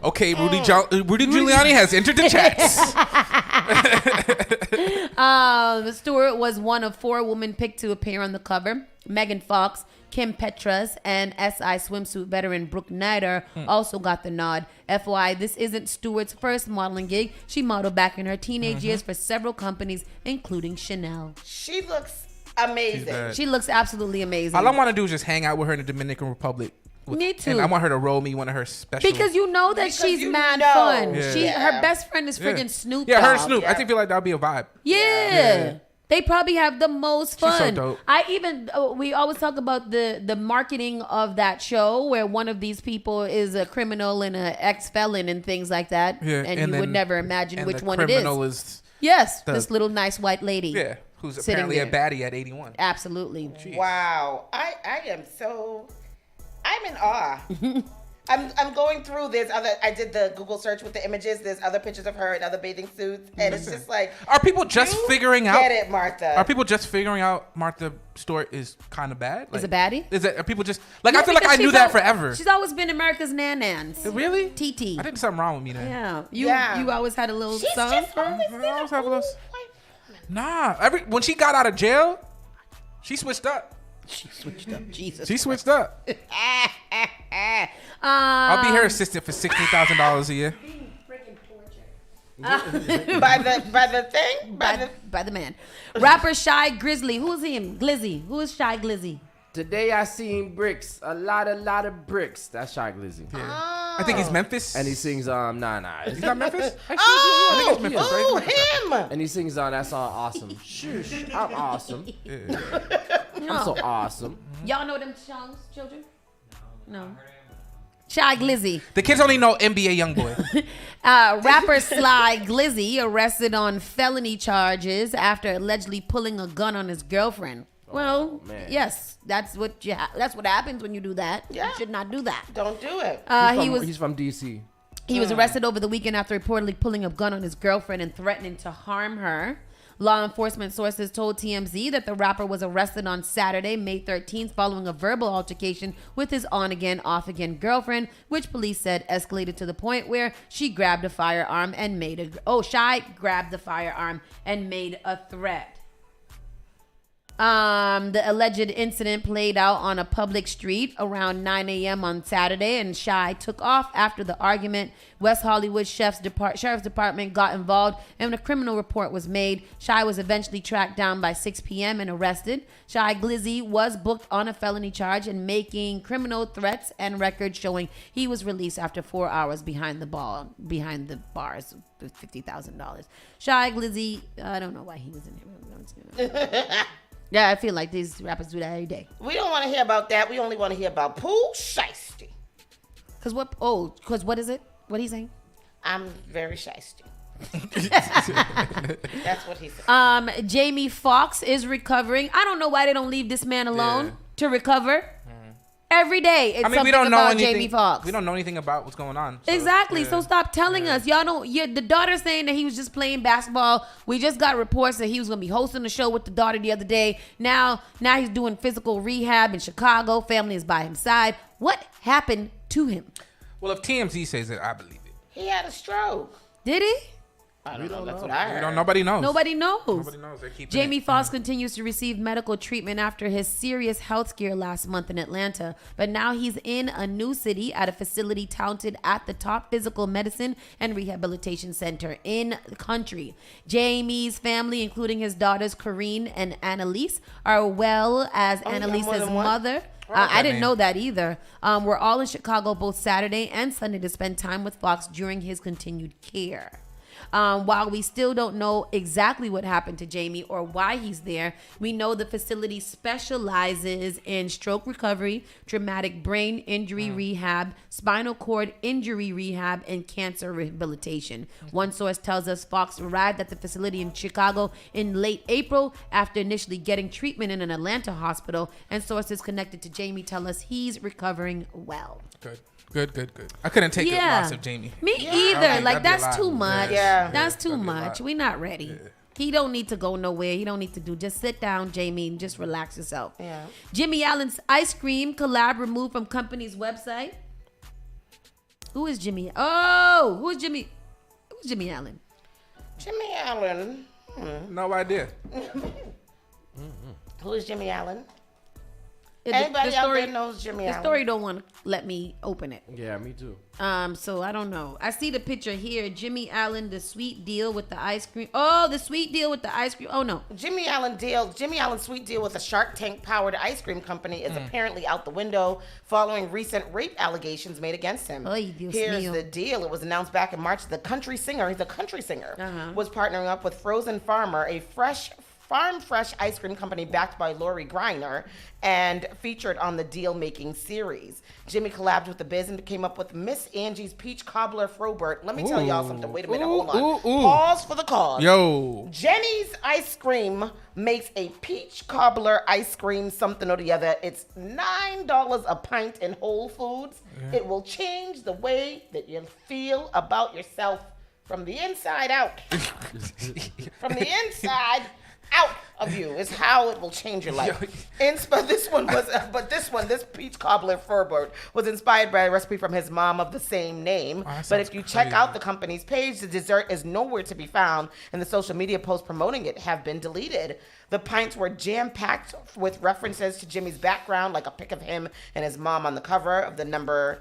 Okay, Rudy Giuliani has entered the chats. Stewart was one of 4 women picked to appear on the cover. Megan Fox, Kim Petras, and SI swimsuit veteran Brooke Snyder also got the nod. FYI, this isn't Stewart's first modeling gig. She modeled back in her teenage years for several companies, including Chanel. She looks amazing. She looks absolutely amazing. All I want to do is just hang out with her in the Dominican Republic. Me too. And I want her to roll me one of her special. Because you know that she's mad fun. Her best friend is friggin' Snoop. Yeah, her Snoop. I feel like that'll be a vibe. Yeah. They probably have the most fun. She's so dope. We always talk about the marketing of that show where one of these people is a criminal and an ex-felon and things like that. Yeah, and you would never imagine which one it criminal is. Yes, this little nice white lady. Yeah, who's apparently a baddie at 81. Absolutely. Jeez. Wow. I'm in awe. I'm going through I did the Google search with the images. There's other pictures of her in other bathing suits. And it's just like, are people just figuring out? Get it, Martha. Are people just figuring out Martha Stewart is kind of bad? Is a baddie? Are people just like, I feel like I knew that forever. She's always been America's Nan-Nans. Really? TT. I think something wrong with me then. Yeah. You always had a little son. Nah. When she got out of jail, she switched up. Jesus. She switched up. I'll be her assistant for $16,000 a year. by the thing? By the man. Rapper Shy Grizzly. Who's him? Glizzy. Who is Shy Glizzy? Today I seen bricks. A lot of bricks. That's Shy Glizzy. Yeah. I think he's Memphis. And he sings, nah. He's not Memphis? I think it's Memphis, right? Him! And he sings on that song, Awesome. Shush, I'm awesome. I'm so awesome. Y'all know them songs, children? No. Shy Glizzy. The kids only know NBA Youngboy. Rapper Sly Glizzy arrested on felony charges after allegedly pulling a gun on his girlfriend. Well, yes, that's what happens when you do that. Yeah. You should not do that. Don't do it. He's from DC. He was arrested over the weekend after reportedly pulling a gun on his girlfriend and threatening to harm her. Law enforcement sources told TMZ that the rapper was arrested on Saturday, May 13th, following a verbal altercation with his on-again, off-again girlfriend, which police said escalated to the point where she grabbed a firearm and Shy grabbed the firearm and made a threat. The alleged incident played out on a public street around 9 a.m. on Saturday, and Shy took off after the argument. West Hollywood Sheriff's Department got involved, and a criminal report was made. Shy was eventually tracked down by 6 p.m. and arrested. Shy Glizzy was booked on a felony charge and making criminal threats and records showing he was released after 4 hours behind the bars with $50,000. Shy Glizzy, I don't know why he was in here. Yeah, I feel like these rappers do that every day. We don't want to hear about that. We only want to hear about Pooh Shiesty. Because what is it? What he's saying? I'm very shiesty. That's what he said. Jamie Foxx is recovering. I don't know why they don't leave this man alone to recover. Every day, it's we don't know about anything. Jamie Foxx. We don't know anything about what's going on. So, exactly. Yeah. So stop telling us. Y'all don't. The daughter's saying that he was just playing basketball. We just got reports that he was going to be hosting a show with the daughter the other day. Now he's doing physical rehab in Chicago. Family is by his side. What happened to him? Well, if TMZ says it, I believe it. He had a stroke. Did he? I don't know. That's what I heard. Nobody knows. Nobody knows. Nobody knows. Jamie Foxx continues to receive medical treatment after his serious health scare last month in Atlanta. But now he's in a new city at a facility touted at the top physical medicine and rehabilitation center in the country. Jamie's family, including his daughters Corrine and Annalise, are well as Annalise's mother. I didn't know that either. We're all in Chicago both Saturday and Sunday to spend time with Foxx during his continued care. While we still don't know exactly what happened to Jamie or why he's there, we know the facility specializes in stroke recovery, traumatic brain injury rehab, spinal cord injury rehab, and cancer rehabilitation. One source tells us Foxx arrived at the facility in Chicago in late April after initially getting treatment in an Atlanta hospital, and sources connected to Jamie tell us he's recovering well. Good. I couldn't take the loss of Jamie. Me either. Like, that's too much. Yeah. That's too much. We're not ready. He don't need to go nowhere. He don't need to do. Just sit down, Jamie, and just relax yourself. Yeah. Jimmy Allen's ice cream collab removed from company's website. Who is Jimmy? Oh, who's Jimmy? Who's Jimmy Allen? Jimmy Allen. No idea. Who is Jimmy Allen? The Anybody out story, there knows Jimmy the Allen? story don't want to let me open it. Yeah, me too. So I don't know. I see the picture here. Jimmy Allen, the sweet deal with the ice cream. Oh, the sweet deal with the ice cream. Oh no. Jimmy Allen's sweet deal with a Shark Tank powered ice cream company is apparently out the window following recent rape allegations made against him. Ay, Dios Here's mío. the deal. It was announced back in March. He's a country singer, was partnering up with Frozen Farmer, a farm fresh ice cream company backed by Lori Greiner and featured on the deal-making series. Jimmy collabed with the biz and came up with Miss Angie's Peach Cobbler Frobert. Let me tell y'all something. Wait a minute. Hold on. Pause for the cause. Yo. Jenny's Ice Cream makes a peach cobbler ice cream something or the other. It's $9 a pint in Whole Foods. Yeah. It will change the way that you feel about yourself from the inside out. From the inside out of you is how it will change your life. This peach cobbler Furbert was inspired by a recipe from his mom of the same name. But if you check out the company's page, the dessert is nowhere to be found, and the social media posts promoting it have been deleted. The pints were jam-packed with references to Jimmy's background, like a pic of him and his mom on the cover of the number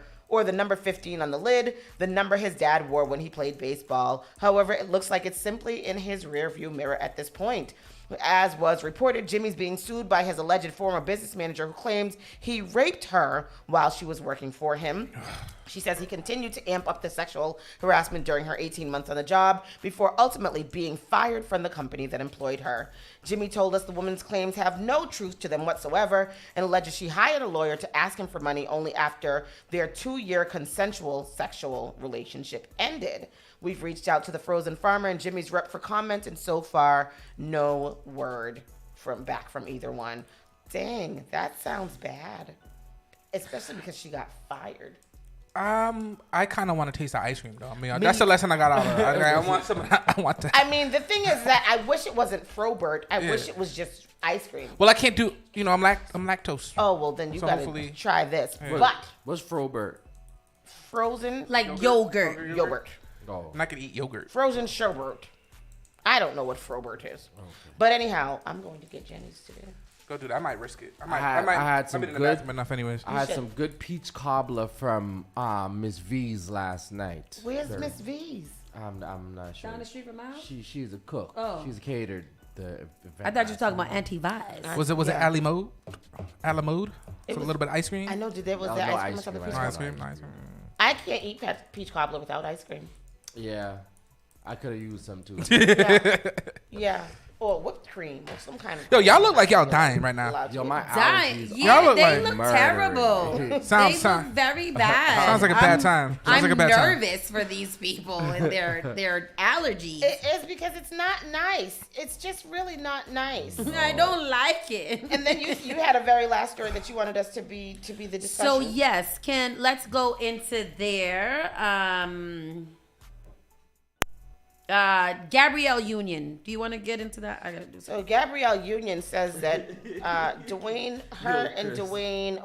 15 on the lid, the number his dad wore when he played baseball. However, it looks like it's simply in his rearview mirror at this point. As was reported, Jimmy's being sued by his alleged former business manager who claims he raped her while she was working for him. She says he continued to amp up the sexual harassment during her 18 months on the job before ultimately being fired from the company that employed her. Jimmy told us the woman's claims have no truth to them whatsoever and alleges she hired a lawyer to ask him for money only after their 2-year consensual sexual relationship ended. We've reached out to the Frozen Farmer and Jimmy's rep for comment, and so far, no word back from either one. Dang, that sounds bad. Especially because she got fired. I kind of want to taste the ice cream, though. I mean, that's the lesson I got out of it. I want some. I want that. I mean, the thing is that I wish it wasn't Frobert. I wish it was just ice cream. Well, I can't do. I'm lactose. Oh well, then you gotta try this. Yeah. But what's Frobert? Frozen like yogurt. Yogurt. Oh. I'm not gonna eat yogurt. Frozen sherbet. I don't know what Frobert is. Okay. But anyhow, I'm going to get Jenny's today. Go do that. I might risk it. I had some good enough anyways. I had some good peach cobbler from Miss V's last night. Where's Miss V's? I'm not sure. Down the street from my house? She's a cook. Oh. She's catered the event. I thought you were talking about Auntie Vice. Was it Ali Mode? Ali Mode? So a little bit of ice cream? I know. Did there was No, there no ice cream? Ice cream. I can't eat peach cobbler without ice cream. Yeah. I could have used some too. Yeah. Or whipped cream or some kind of. Yo, y'all look like y'all dying right now. Yo, my dying. allergies. Yeah, y'all look they like look terrible. They look very bad. Sounds like a bad time. I'm nervous for these people and their allergies. It's because it's not nice. It's just really not nice. I don't like it. And then you had a very last story that you wanted us to be the discussion. So yes, let's go into there. Gabrielle Union. Do you want to get into that? I gotta do something. So Gabrielle Union says that Dwayne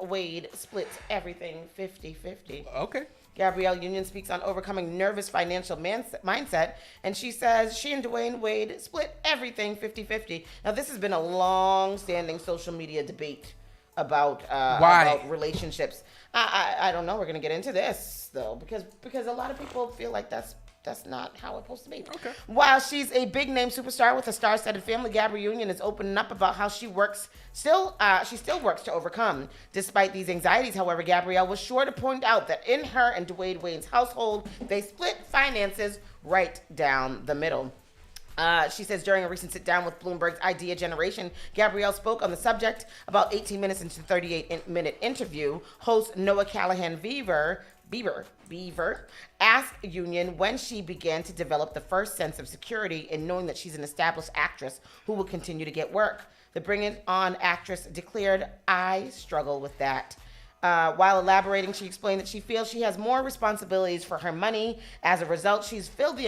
Wade split everything 50-50. Okay. Gabrielle Union speaks on overcoming nervous financial mindset, and she says she and Dwayne Wade split everything 50-50. Now, this has been a long-standing social media debate about relationships. I don't know. We're going to get into this, though, because a lot of people feel like that's not how it's supposed to be. Okay. While she's a big name superstar with a star-studded family, Gabrielle Union is opening up about how she still works to overcome. Despite these anxieties, however, Gabrielle was sure to point out that in her and Dwayne Wade's household, they split finances right down the middle. She says during a recent sit-down with Bloomberg's Idea Generation, Gabrielle spoke on the subject. About 18 minutes into the 38-minute interview, host Noah Callahan Beaver asked Union when she began to develop the first sense of security in knowing that she's an established actress who will continue to get work. The Bring It On actress declared, "I struggle with that." While elaborating, she explained that she feels she has more responsibilities for her money. As a result, she's filled the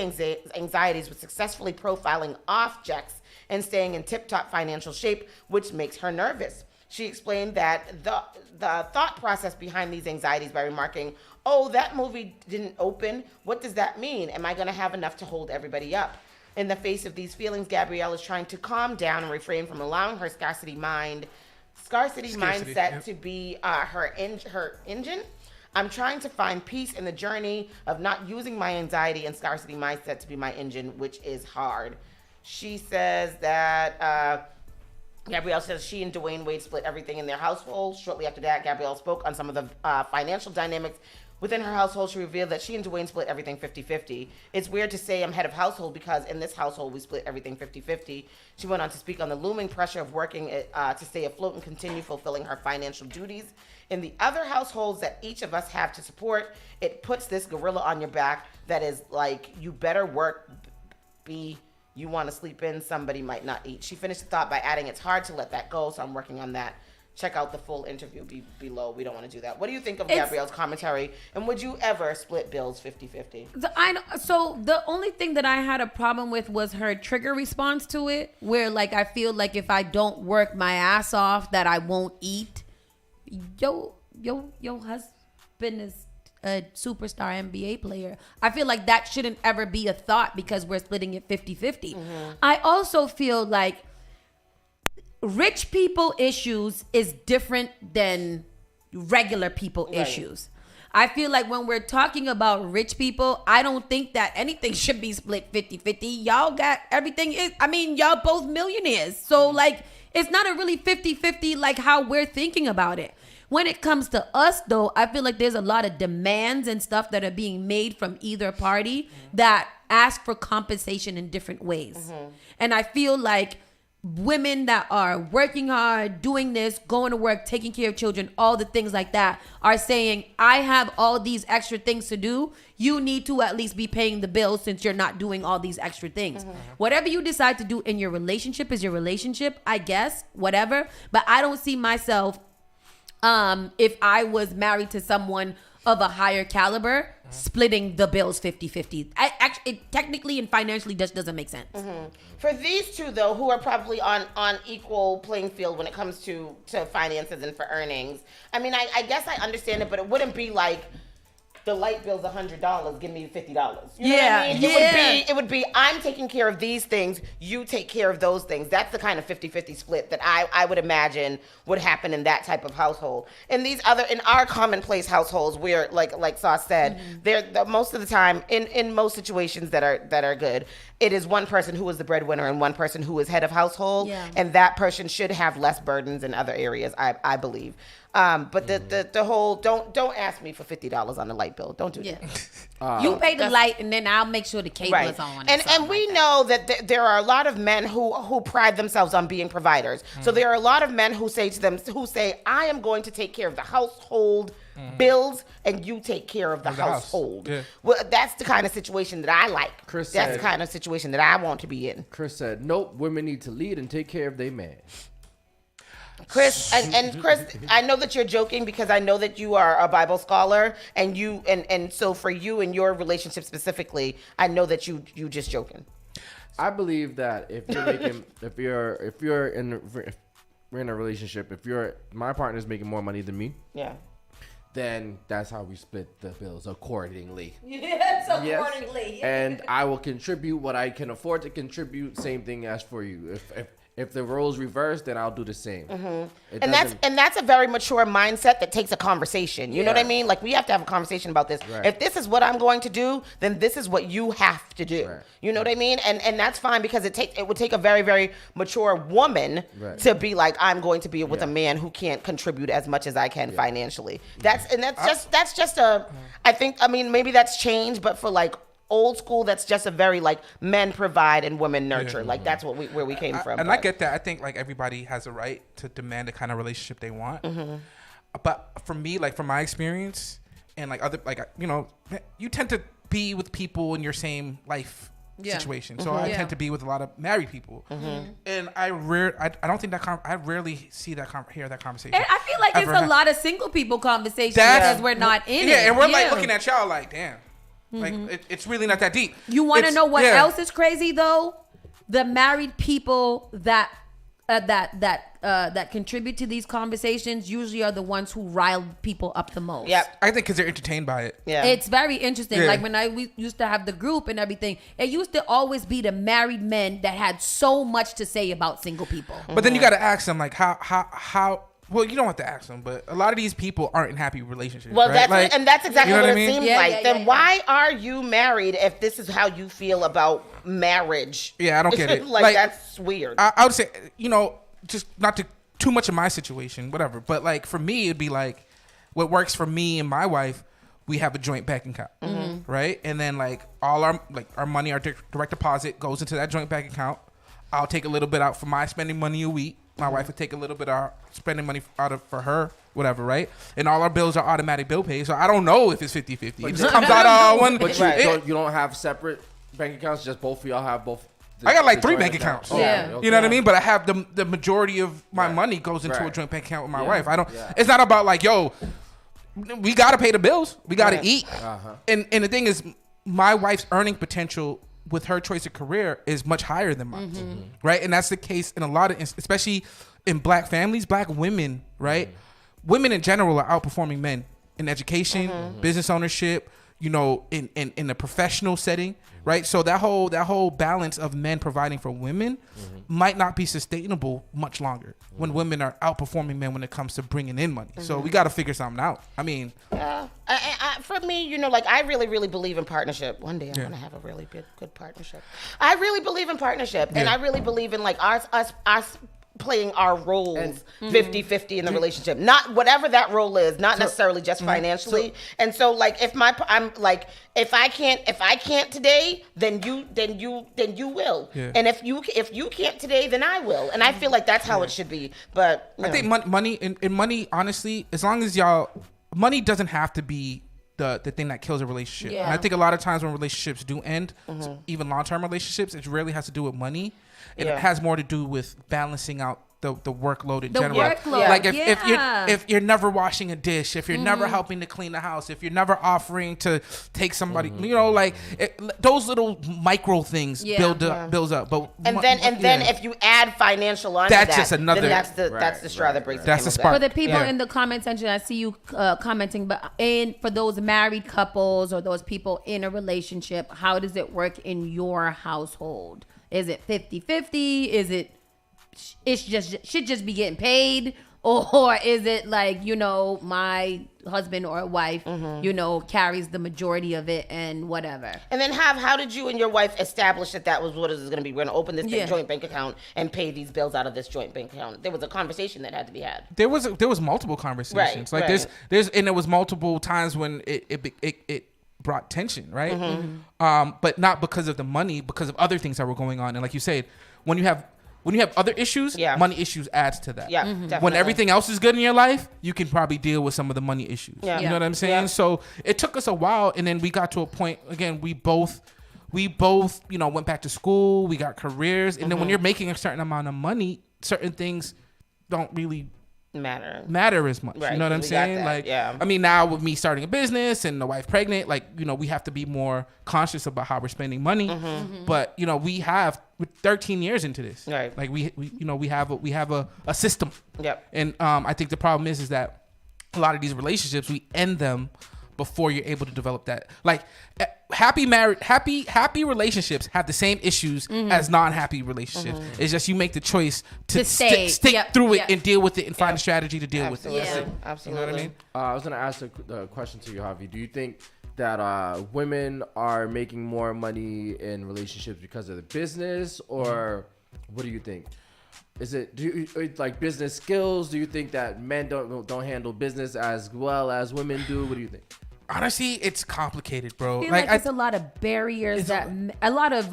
anxieties with successfully profiling off checks and staying in tip-top financial shape, which makes her nervous. She explained that the thought process behind these anxieties by remarking, "Oh, that movie didn't open. What does that mean? Am I going to have enough to hold everybody up?" In the face of these feelings, Gabrielle is trying to calm down and refrain from allowing her scarcity mindset to be her engine. "I'm trying to find peace in the journey of not using my anxiety and scarcity mindset to be my engine, which is hard." She says that Gabrielle says she and Dwayne Wade split everything in their household. Shortly after that, Gabrielle spoke on some of the financial dynamics within her household. She revealed that she and Dwayne split everything 50-50. "It's weird to say I'm head of household because in this household we split everything 50-50. She went on to speak on the looming pressure of working to stay afloat and continue fulfilling her financial duties. "In the other households that each of us have to support, it puts this gorilla on your back that is like, you better work, you want to sleep in, somebody might not eat." She finished the thought by adding, "It's hard to let that go, so I'm working on that." Check out the full interview below. We don't want to do that. What do you think of Gabrielle's commentary? And would you ever split bills 50-50? So the only thing that I had a problem with was her trigger response to it, where like I feel like if I don't work my ass off that I won't eat. Your husband is a superstar NBA player. I feel like that shouldn't ever be a thought because we're splitting it 50-50. I also feel like rich people issues is different than regular people issues. I feel like when we're talking about rich people, I don't think that anything should be split 50-50. Y'all got everything. Y'all both millionaires. So like, it's not a really 50-50 like how we're thinking about it. When it comes to us, though, I feel like there's a lot of demands and stuff that are being made from either party that ask for compensation in different ways. And I feel like women that are working hard, doing this, going to work, taking care of children, all the things like that, are saying, I have all these extra things to do. You need to at least be paying the bills since you're not doing all these extra things. Whatever you decide to do in your relationship is your relationship, I guess, whatever. But I don't see myself, if I was married to someone of a higher caliber, splitting the bills 50-50. It technically and financially just doesn't make sense. For these two, though, who are probably on equal playing field when it comes to finances and for earnings, I mean, I guess I understand it, but it wouldn't be like, the light bill's $100, give me $50. You know what I mean? It would be, I'm taking care of these things, you take care of those things. That's the kind of 50-50 split that I would imagine would happen in that type of household. In our commonplace households, where like Sauce said, most of the time, in most situations that are good, it is one person who is the breadwinner and one person who is head of household, and that person should have less burdens in other areas, I believe. But the whole don't ask me for $50 on the light bill. Don't do that. You pay the light, and then I'll make sure the cable is on. And we know that there are a lot of men who pride themselves on being providers. So there are a lot of men who say I am going to take care of the household bills, and you take care of the household. Well, that's the kind of situation that I like. That's the kind of situation that I want to be in. Chris said, "Nope, women need to lead and take care of their man." Chris, and Chris, I know that you're joking because I know that you are a Bible scholar, and so for you and your relationship specifically, I know that you just joking. I believe that if we're in a relationship, my partner's making more money than me, then that's how we split the bills accordingly. Yes, accordingly. Yes. And I will contribute what I can afford to contribute. Same thing as for you. If the roles reverse, then I'll do the same. And that's a very mature mindset that takes a conversation. You know what I mean? Like, we have to have a conversation about this. Right. If this is what I'm going to do, then this is what you have to do. Right. You know what I mean? And that's fine, because it would take a very, very mature woman to be like, I'm going to be with a man who can't contribute as much as I can financially. That's just I think, I mean, maybe that's changed, but for like old school, that's just a very like men provide and women nurture. Like, that's where we came from. I get that. I think like everybody has a right to demand the kind of relationship they want. But for me, like from my experience and like other, like, you know, you tend to be with people in your same life situation. So I tend to be with a lot of married people, and I don't think I rarely see hear that conversation. And I feel like it's a lot of single people conversations because we're not in it. Yeah, and we're like looking at y'all like, damn, like it's really not that deep. You want to know what else is crazy though? The married people that contribute to these conversations usually are the ones who rile people up the most. Yeah, I think because they're entertained by it. Yeah, it's very interesting. Like when we used to have the group and everything, it used to always be the married men that had so much to say about single people. But then you got to ask them like how. Well, you don't have to ask them, but a lot of these people aren't in happy relationships. Well, right? that's exactly what it seems Yeah, like. yeah, Then yeah. why are you married if this is how you feel about marriage? Yeah, I don't get it. like that's weird. I would say, just not too much of my situation, whatever. But like for me, it'd be like what works for me and my wife. We have a joint bank account, right? And then like all our money, our direct deposit goes into that joint bank account. I'll take a little bit out for my spending money a week. My wife would take a little bit of spending money for her, whatever, right? And all our bills are automatic bill pay. So I don't know if it's 50-50. It just comes out of one. But you don't have separate bank accounts? Just both of y'all have both? I got like 3 bank accounts. Okay. You know what I mean? But I have the majority of my money goes into a joint bank account with my wife. I don't. It's not about like, yo, we got to pay the bills. We got to eat. And the thing is, my wife's earning potential with her choice of career is much higher than mine, right? And that's the case in a lot of, especially in black families, black women, right? Women in general are outperforming men in education, business ownership, in a professional setting, right? So that whole balance of men providing for women might not be sustainable much longer when women are outperforming men when it comes to bringing in money. So we got to figure something out. I mean, for me, I really, really believe in partnership. One day I'm gonna have a really good partnership. I really believe in partnership, and I really believe in like us playing our roles 50-50 in the relationship, not whatever that role is, not necessarily just financially. And so like if I can't today, then you will. Yeah. And if you can't today, then I will. And I feel like that's how it should be. But I think money, honestly, as long as money doesn't have to be the thing that kills a relationship. Yeah. And I think a lot of times when relationships do end, even long-term relationships, it really has to do with money. It has more to do with balancing out the workload in general. Workload, like if you're never washing a dish, if you're never helping to clean the house, if you're never offering to take somebody, those little micro things builds up. But then if you add financial onto that's just another. Then that's the straw that breaks. That's the spark. For the people in the comment section, I see you commenting. But for those married couples or those people in a relationship, how does it work in your household? Is it 50-50? Is it should just be getting paid? Or is it like, my husband or wife, carries the majority of it and whatever? And then how did you and your wife establish that was what it was going to be? We're going to open this joint bank account and pay these bills out of this joint bank account. There was a conversation that had to be had. There was multiple conversations. Right, there's and there was multiple times when it brought tension, right? But not because of the money, because of other things that were going on. And like you said, when you have other issues, money issues adds to that. Yeah, definitely. When everything else is good in your life, you can probably deal with some of the money issues. Yeah. You know what I'm saying? Yeah. So it took us a while, and then we got to a point, again, we both went back to school, we got careers, and then when you're making a certain amount of money, certain things don't really matter as much. Right, you know what I'm saying? Like, I mean, now with me starting a business and the wife pregnant, like, we have to be more conscious about how we're spending money. But we're 13 years into this. Right. Like we have a system. Yep. And I think the problem is that a lot of these relationships, we end them before you're able to develop that. Like happy relationships have the same issues as non-happy relationships. It's just you make the choice to stick through it and deal with it and find a strategy to deal with it. Yeah, absolutely. You know what I mean? I was gonna ask a question to you, Javi. Do you think that women are making more money in relationships because of the business, or what do you think? Like business skills? Do you think that men don't handle business as well as women do? What do you think? Honestly, it's complicated, bro. I feel like there's a lot of barriers a lot of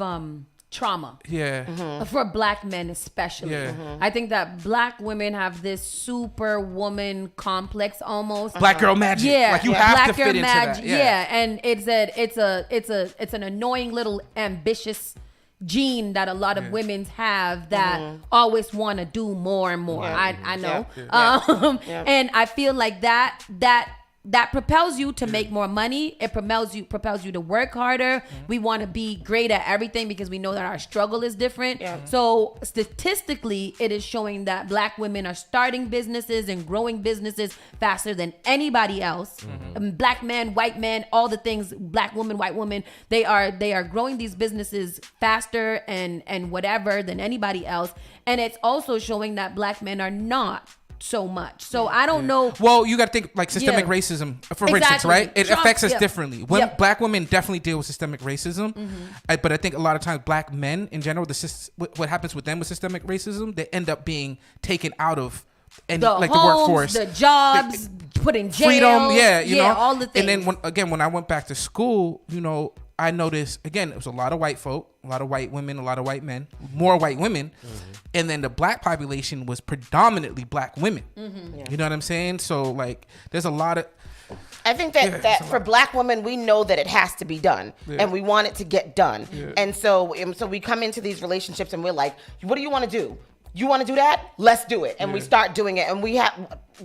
trauma. Yeah. For black men especially. Yeah. I think that black women have this superwoman complex almost. Black girl magic. Yeah. Like you have black to fit girl into magic. that. Yeah. And it's an annoying little ambitious gene that a lot of women have that always want to do more and more. I know. And I feel like that propels you to make more money. It propels you to work harder. We want to be great at everything because we know that our struggle is different. So statistically, it is showing that black women are starting businesses and growing businesses faster than anybody else. Black men, white men, all the things, black woman, white woman, they are growing these businesses faster and whatever than anybody else. And it's also showing that black men are not so much. So I don't know. Well, you got to think like systemic racism, for instance, right? It Trump, affects us differently. Black women definitely deal with systemic racism, but I think a lot of times black men in general, what happens with them with systemic racism, they end up being taken out of the workforce, the jobs, put in jail, freedom, you know, all the things. And then when I went back to school, you know, I noticed again it was a lot of white folk, a lot of white women, a lot of white men, more white women, and then the black population was predominantly black women. You know what I'm saying? So like, there's a lot of. I think that for black women, we know that it has to be done, and we want it to get done, and so we come into these relationships and we're like, what do you want to do? You want to do that? Let's do it. And we start doing it. And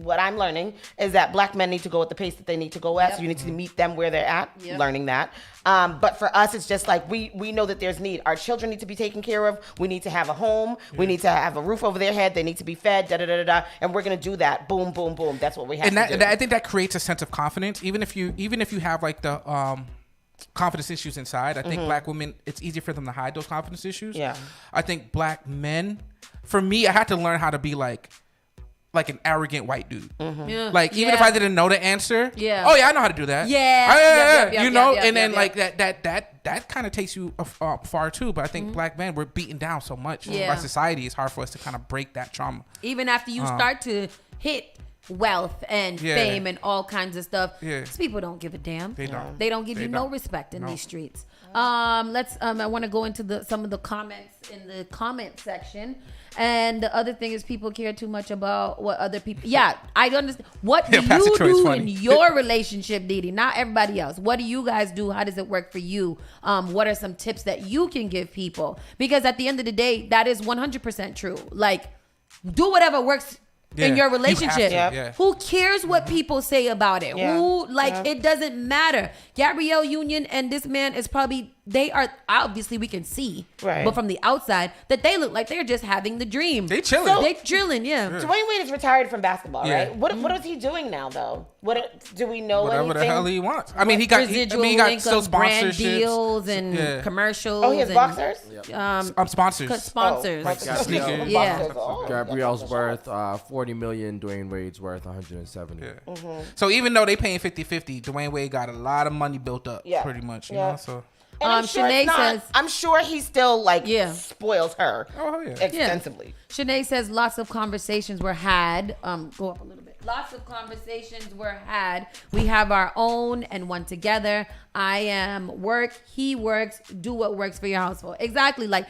what I'm learning is that black men need to go at the pace that they need to go at. So you need to meet them where they're at, learning that. But for us, it's just like we know that there's need. Our children need to be taken care of. We need to have a home. We need to have a roof over their head. They need to be fed, And we're going to do that. Boom, boom, boom. That's what we have to do. And I think that creates a sense of confidence. Even if you have like the confidence issues inside, I think black women, it's easier for them to hide those confidence issues. I think black men, for me, I had to learn how to be like an arrogant white dude. Like even if I didn't know the answer, oh yeah, I know how to do that. You know, and then like that kind of takes you far too. But I think black men, we're beaten down so much by society. It's hard for us to kind of break that trauma. Even after you start to hit wealth and fame and all kinds of stuff, these people don't give a damn. They don't give you no respect in these streets. I want to go into some of the comments in the comment section. And the other thing is people care too much about what other people. Yeah, I understand. What do you do in your relationship, Didi? Not everybody else. What do you guys do? How does it work for you? What are some tips that you can give people? Because at the end of the day, that is 100% true. Like, do whatever works in your relationship. Who cares what people say about it? It doesn't matter. Gabrielle Union and this man is probably, they are, obviously we can see, but from the outside, that they look like they're just having the dream. They chilling. So, they chilling, Dwayne Wade is retired from basketball, right? What is he doing now, though? Do we know whatever anything? the hell he wants. I mean, he got still sponsorships, brand deals and commercials. Oh, he has boxers? Sponsors. Sponsors. Gabrielle's worth $40 million. Dwayne Wade's worth $170. So even though they paying 50-50, Dwayne Wade got a lot of money built up, pretty much. You know, so. And I'm sure he still spoils her extensively. Shanae says lots of conversations were had. Go up a little bit. Lots of conversations were had. We have our own and one together. I am work. He works. Do what works for your household. Exactly. Like,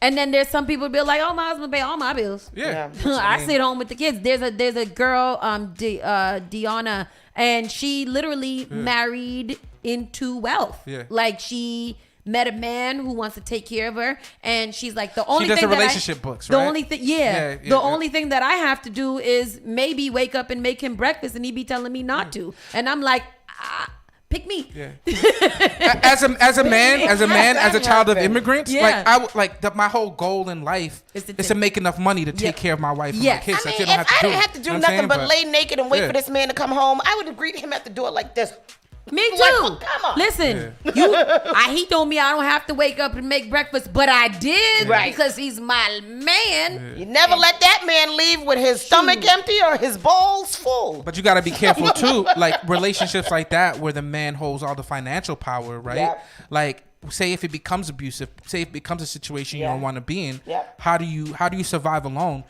and then there's some people be like, "Oh, my husband pay all my bills." I sit home with the kids. There's a girl, Deanna, and she literally married into wealth. Like she met a man who wants to take care of her, and she's like, the only thing relationship books, the only thing, only thing that I have to do is maybe wake up and make him breakfast, and he be telling me not to, and I'm like, pick me. As a man, as a child of immigrants, my whole goal in life is to make enough money to take care of my wife and my kids. I mean, if I didn't have to do nothing but lay naked and wait for this man to come home, I would have greeted him at the door like this. Me too. Like, come on. Listen, he told me I don't have to wake up and make breakfast, but I did because he's my man. You never let that man leave with his stomach empty or his balls full. But you got to be careful too, like relationships like that where the man holds all the financial power, right? Like, say if it becomes abusive, say if it becomes a situation you don't want to be in, how do you survive alone?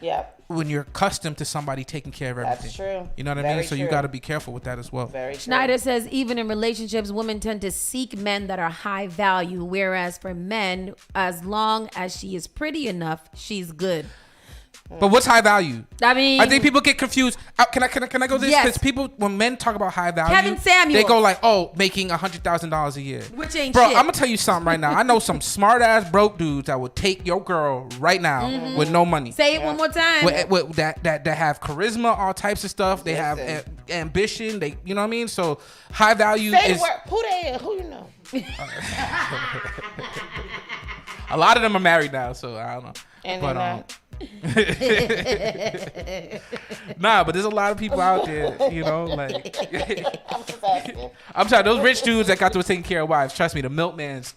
when you're accustomed to somebody taking care of everything. That's true. You know what I mean? So you got to be careful with that as well. Very true. Schneider says even in relationships, women tend to seek men that are high value, whereas for men, as long as she is pretty enough, she's good. But what's high value? I mean, I think people get confused. Can I go this? Yes. Because people, when men talk about high value, Kevin Samuels. they go like, "Oh, making $100,000 a year," which ain't bro. shit. I'm gonna tell you something right now. I know some smart ass broke dudes that would take your girl right now with no money. Say it one more time. With that have charisma, all types of stuff. They have ambition. They, you know what I mean. So high value Say is the word. Who they is? Who you know? a lot of them are married now, so I don't know. And But nah, but there's a lot of people out there, you know, like I'm sorry, those rich dudes that got to taking care of wives, trust me, the milkman's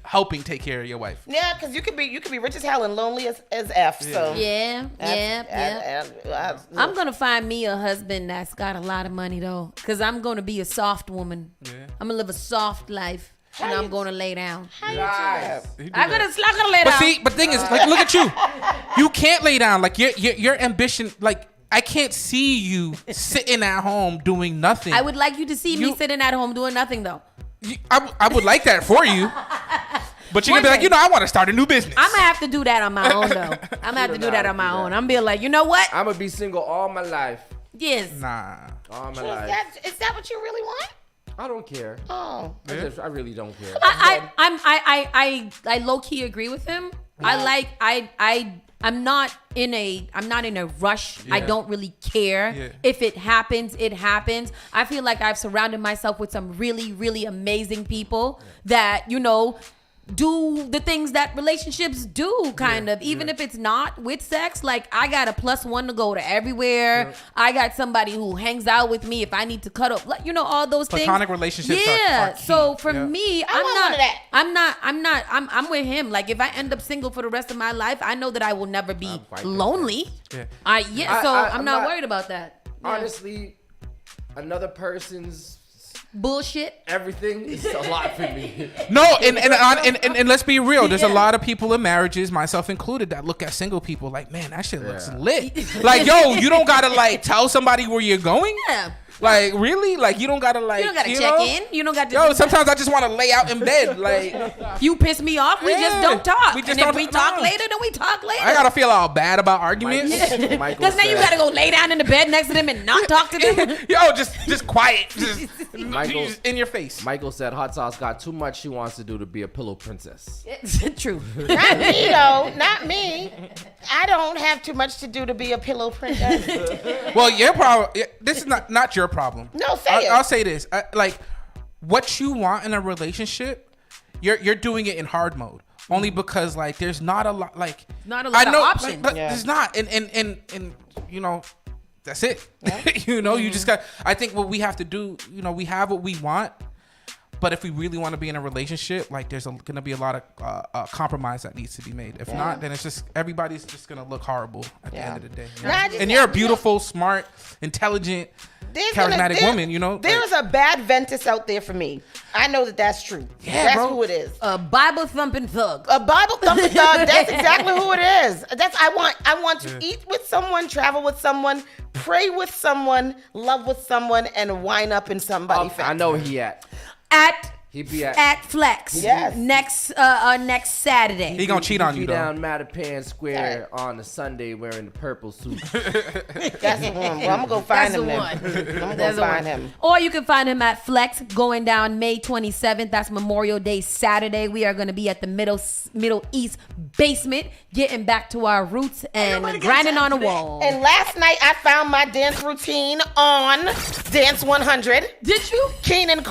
helping take care of your wife. Yeah, because you could be rich as hell and lonely as F. So yeah. I'm gonna find me a husband that's got a lot of money though, because I'm gonna be a soft woman. Yeah. I'm gonna live a soft life. And I'm going to lay down. I'm gonna lay down. But the thing is, like, look at you. You can't lay down. Like your ambition. Like, I can't see you sitting at home doing nothing. I would like you to see me sitting at home doing nothing, though. I would like that for you. But you're gonna be like, I want to start a new business. I'm gonna have to do that on my own, though. I'm gonna have to do that on my own. I'm be like, you know what? I'm gonna be single all my life. Yes. Nah. All my life. Is that what you really want? I don't care. Oh, I really don't care. I low key agree with him. Yeah. I'm not in a rush. Yeah. I don't really care. Yeah. If it happens, it happens. I feel like I've surrounded myself with some really, really amazing people that, do the things that relationships do, kind of. Even if it's not with sex, like I got a +1 to go to everywhere. Yeah. I got somebody who hangs out with me if I need to cut up, all those things. Platonic relationships. Yeah. So for me, I'm with him. Like if I end up single for the rest of my life, I know that I will never be lonely. Yeah. So I'm not worried about that. Honestly, another person's bullshit. Everything is a lot for me. No, and let's be real. There's a lot of people in marriages, myself included, that look at single people like, man, that shit looks lit. Like, yo, you don't gotta tell somebody where you're going. Yeah. Like, really? Like, you don't gotta check in. You don't got to. Yo, sometimes I just want to lay out in bed. Like, you piss me off. We just don't talk. If we talk later, then we talk later. I gotta feel all bad about arguments. Because now you gotta go lay down in the bed next to them and not talk to them. Yo, just quiet. Just in your face. Michael said hot sauce got too much she wants to do to be a pillow princess. True. Not me though. Not me. I don't have too much to do to be a pillow princess. Well, your problem. This is not your problem. No, say it. I'll say this. Like, what you want in a relationship, you're doing it in hard mode. Only because like there's not a lot of options. But there's not, and that's it. Yeah. You just got. I think what we have to do, we have what we want. But if we really want to be in a relationship, like there's going to be a lot of compromise that needs to be made. If not, then it's just everybody's just going to look horrible at the end of the day. And you're a beautiful, smart, intelligent, charismatic woman. There's a bad Ventus out there for me. I know that's true. Yeah, that's bro. who it is. A Bible thumping thug. A Bible thumping thug. That's exactly who it is. I want to eat with someone, travel with someone, pray with someone, love with someone, and wind up in somebody's face. I know where he at. At Flex. Yes. Next Saturday. He gonna cheat on you, He though. down Mattapan Square on a Sunday wearing the purple suit. That's the one. Well, I'm gonna go find him. I'm gonna go find him. Or you can find him at Flex going down May 27th. That's Memorial Day Saturday. We are gonna be at the Middle East basement, getting back to our roots and grinding on a wall. And last night I found my dance routine on Dance 100. Did you? Keenan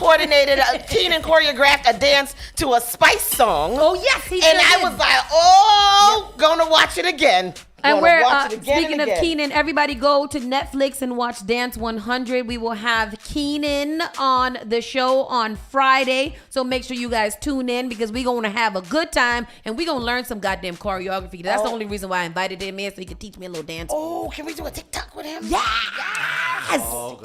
choreographed a dance to a Spice song. Oh yes, he did. And I was like, gonna watch it again. And we're speaking of Keenan, everybody go to Netflix and watch Dance 100. We will have Keenan on the show on Friday, so make sure you guys tune in because we're gonna have a good time and we're gonna learn some goddamn choreography. That's the only reason why I invited him in, so he could teach me a little dance. Oh, can we do a TikTok with him? Yes. Oh,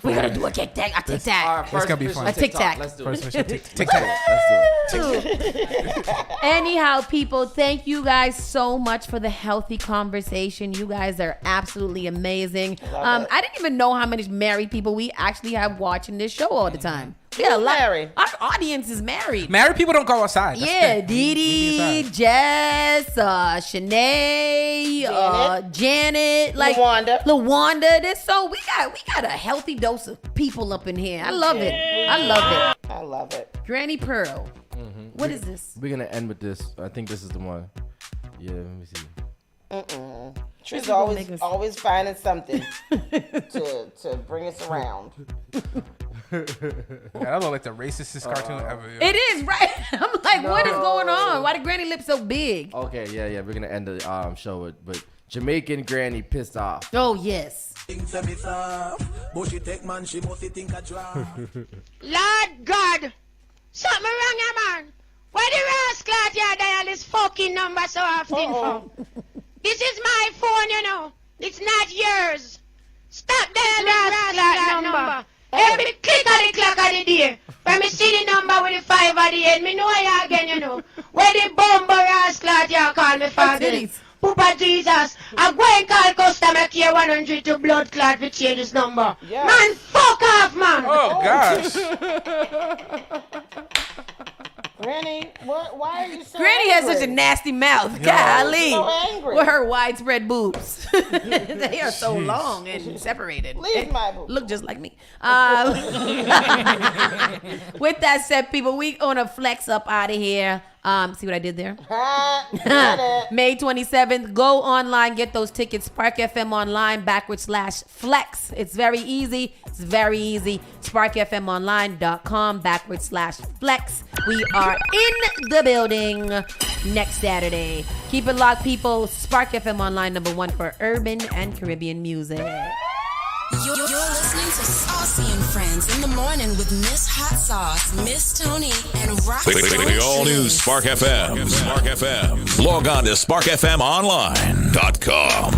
We gotta do a tic tac. A tic tac. It's gonna be fun. A tic tac. Let's do First it. mission, tic tac. Let's do it. Anyhow, people, thank you guys so much for the healthy conversation. You guys are absolutely amazing. I didn't even know how many married people we actually have watching this show all the time. We got a lot. Married. Our audience is married. Married people don't go outside. That's Dee, Jess, Shanae, Janet, like LaWanda. This we got a healthy dose of people up in here. I love it. I love it. Granny Pearl. What is this? We're gonna end with this. I think this is the one. Yeah, let me see. She's always finding something to bring us around. That look like the racistest cartoon ever. Yo. It is, right? I'm like, what is going on? Why the granny lip so big? Okay, yeah. We're gonna end the show with Jamaican Granny pissed off. Oh yes. Lord God, something wrong here, man. Why the rascal out here dial this fucking number so often for? This is my phone, you know. It's not yours. Stop dialing that number. Every click of the clock of the day. When me see the number with the 5 at the end, me know you again, you know. Where the bumper rascal out here call me for this. Papa Jesus, I'm going to call customer care 100 to blood clot to change this number. Yeah. Man, fuck off, man. Oh, gosh. Granny, why are you so Granny angry? has such a nasty mouth. Yo, Golly. so angry. With her widespread boobs. They are so long and separated. Leave my boobs. Look just like me. With that said, people, we gonna flex up out of here. See what I did there? May 27th. Go online, get those tickets. Spark FM online /flex. It's very easy. SparkFMonline.com /flex. We are in the building next Saturday. Keep it locked, people. Spark FM Online, #1 for urban and Caribbean music. You're listening to Saucy and Friends in the morning with Miss Hot Sauce, Miss Tony, and Rock. The all new Spark FM. Spark FM. Log on to SparkFMOnline.com.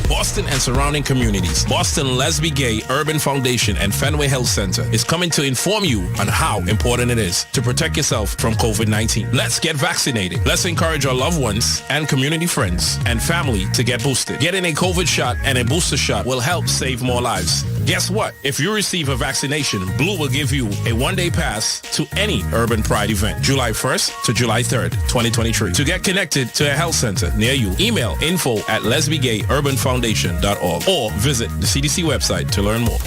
Boston and surrounding communities. Boston Lesbian Gay Urban Foundation and Fenway Health Center is coming to inform you on how important it is to protect yourself from COVID-19. Let's get vaccinated. Let's encourage our loved ones and community friends and family to get boosted. Getting a COVID shot and a booster shot will help save more lives. Guess what? If you receive a vaccination, Blue will give you a one-day pass to any Urban Pride event, July 1st to July 3rd, 2023. To get connected to a health center near you, email info@lesbiangayrbanfoundation.org or visit the CDC website to learn more.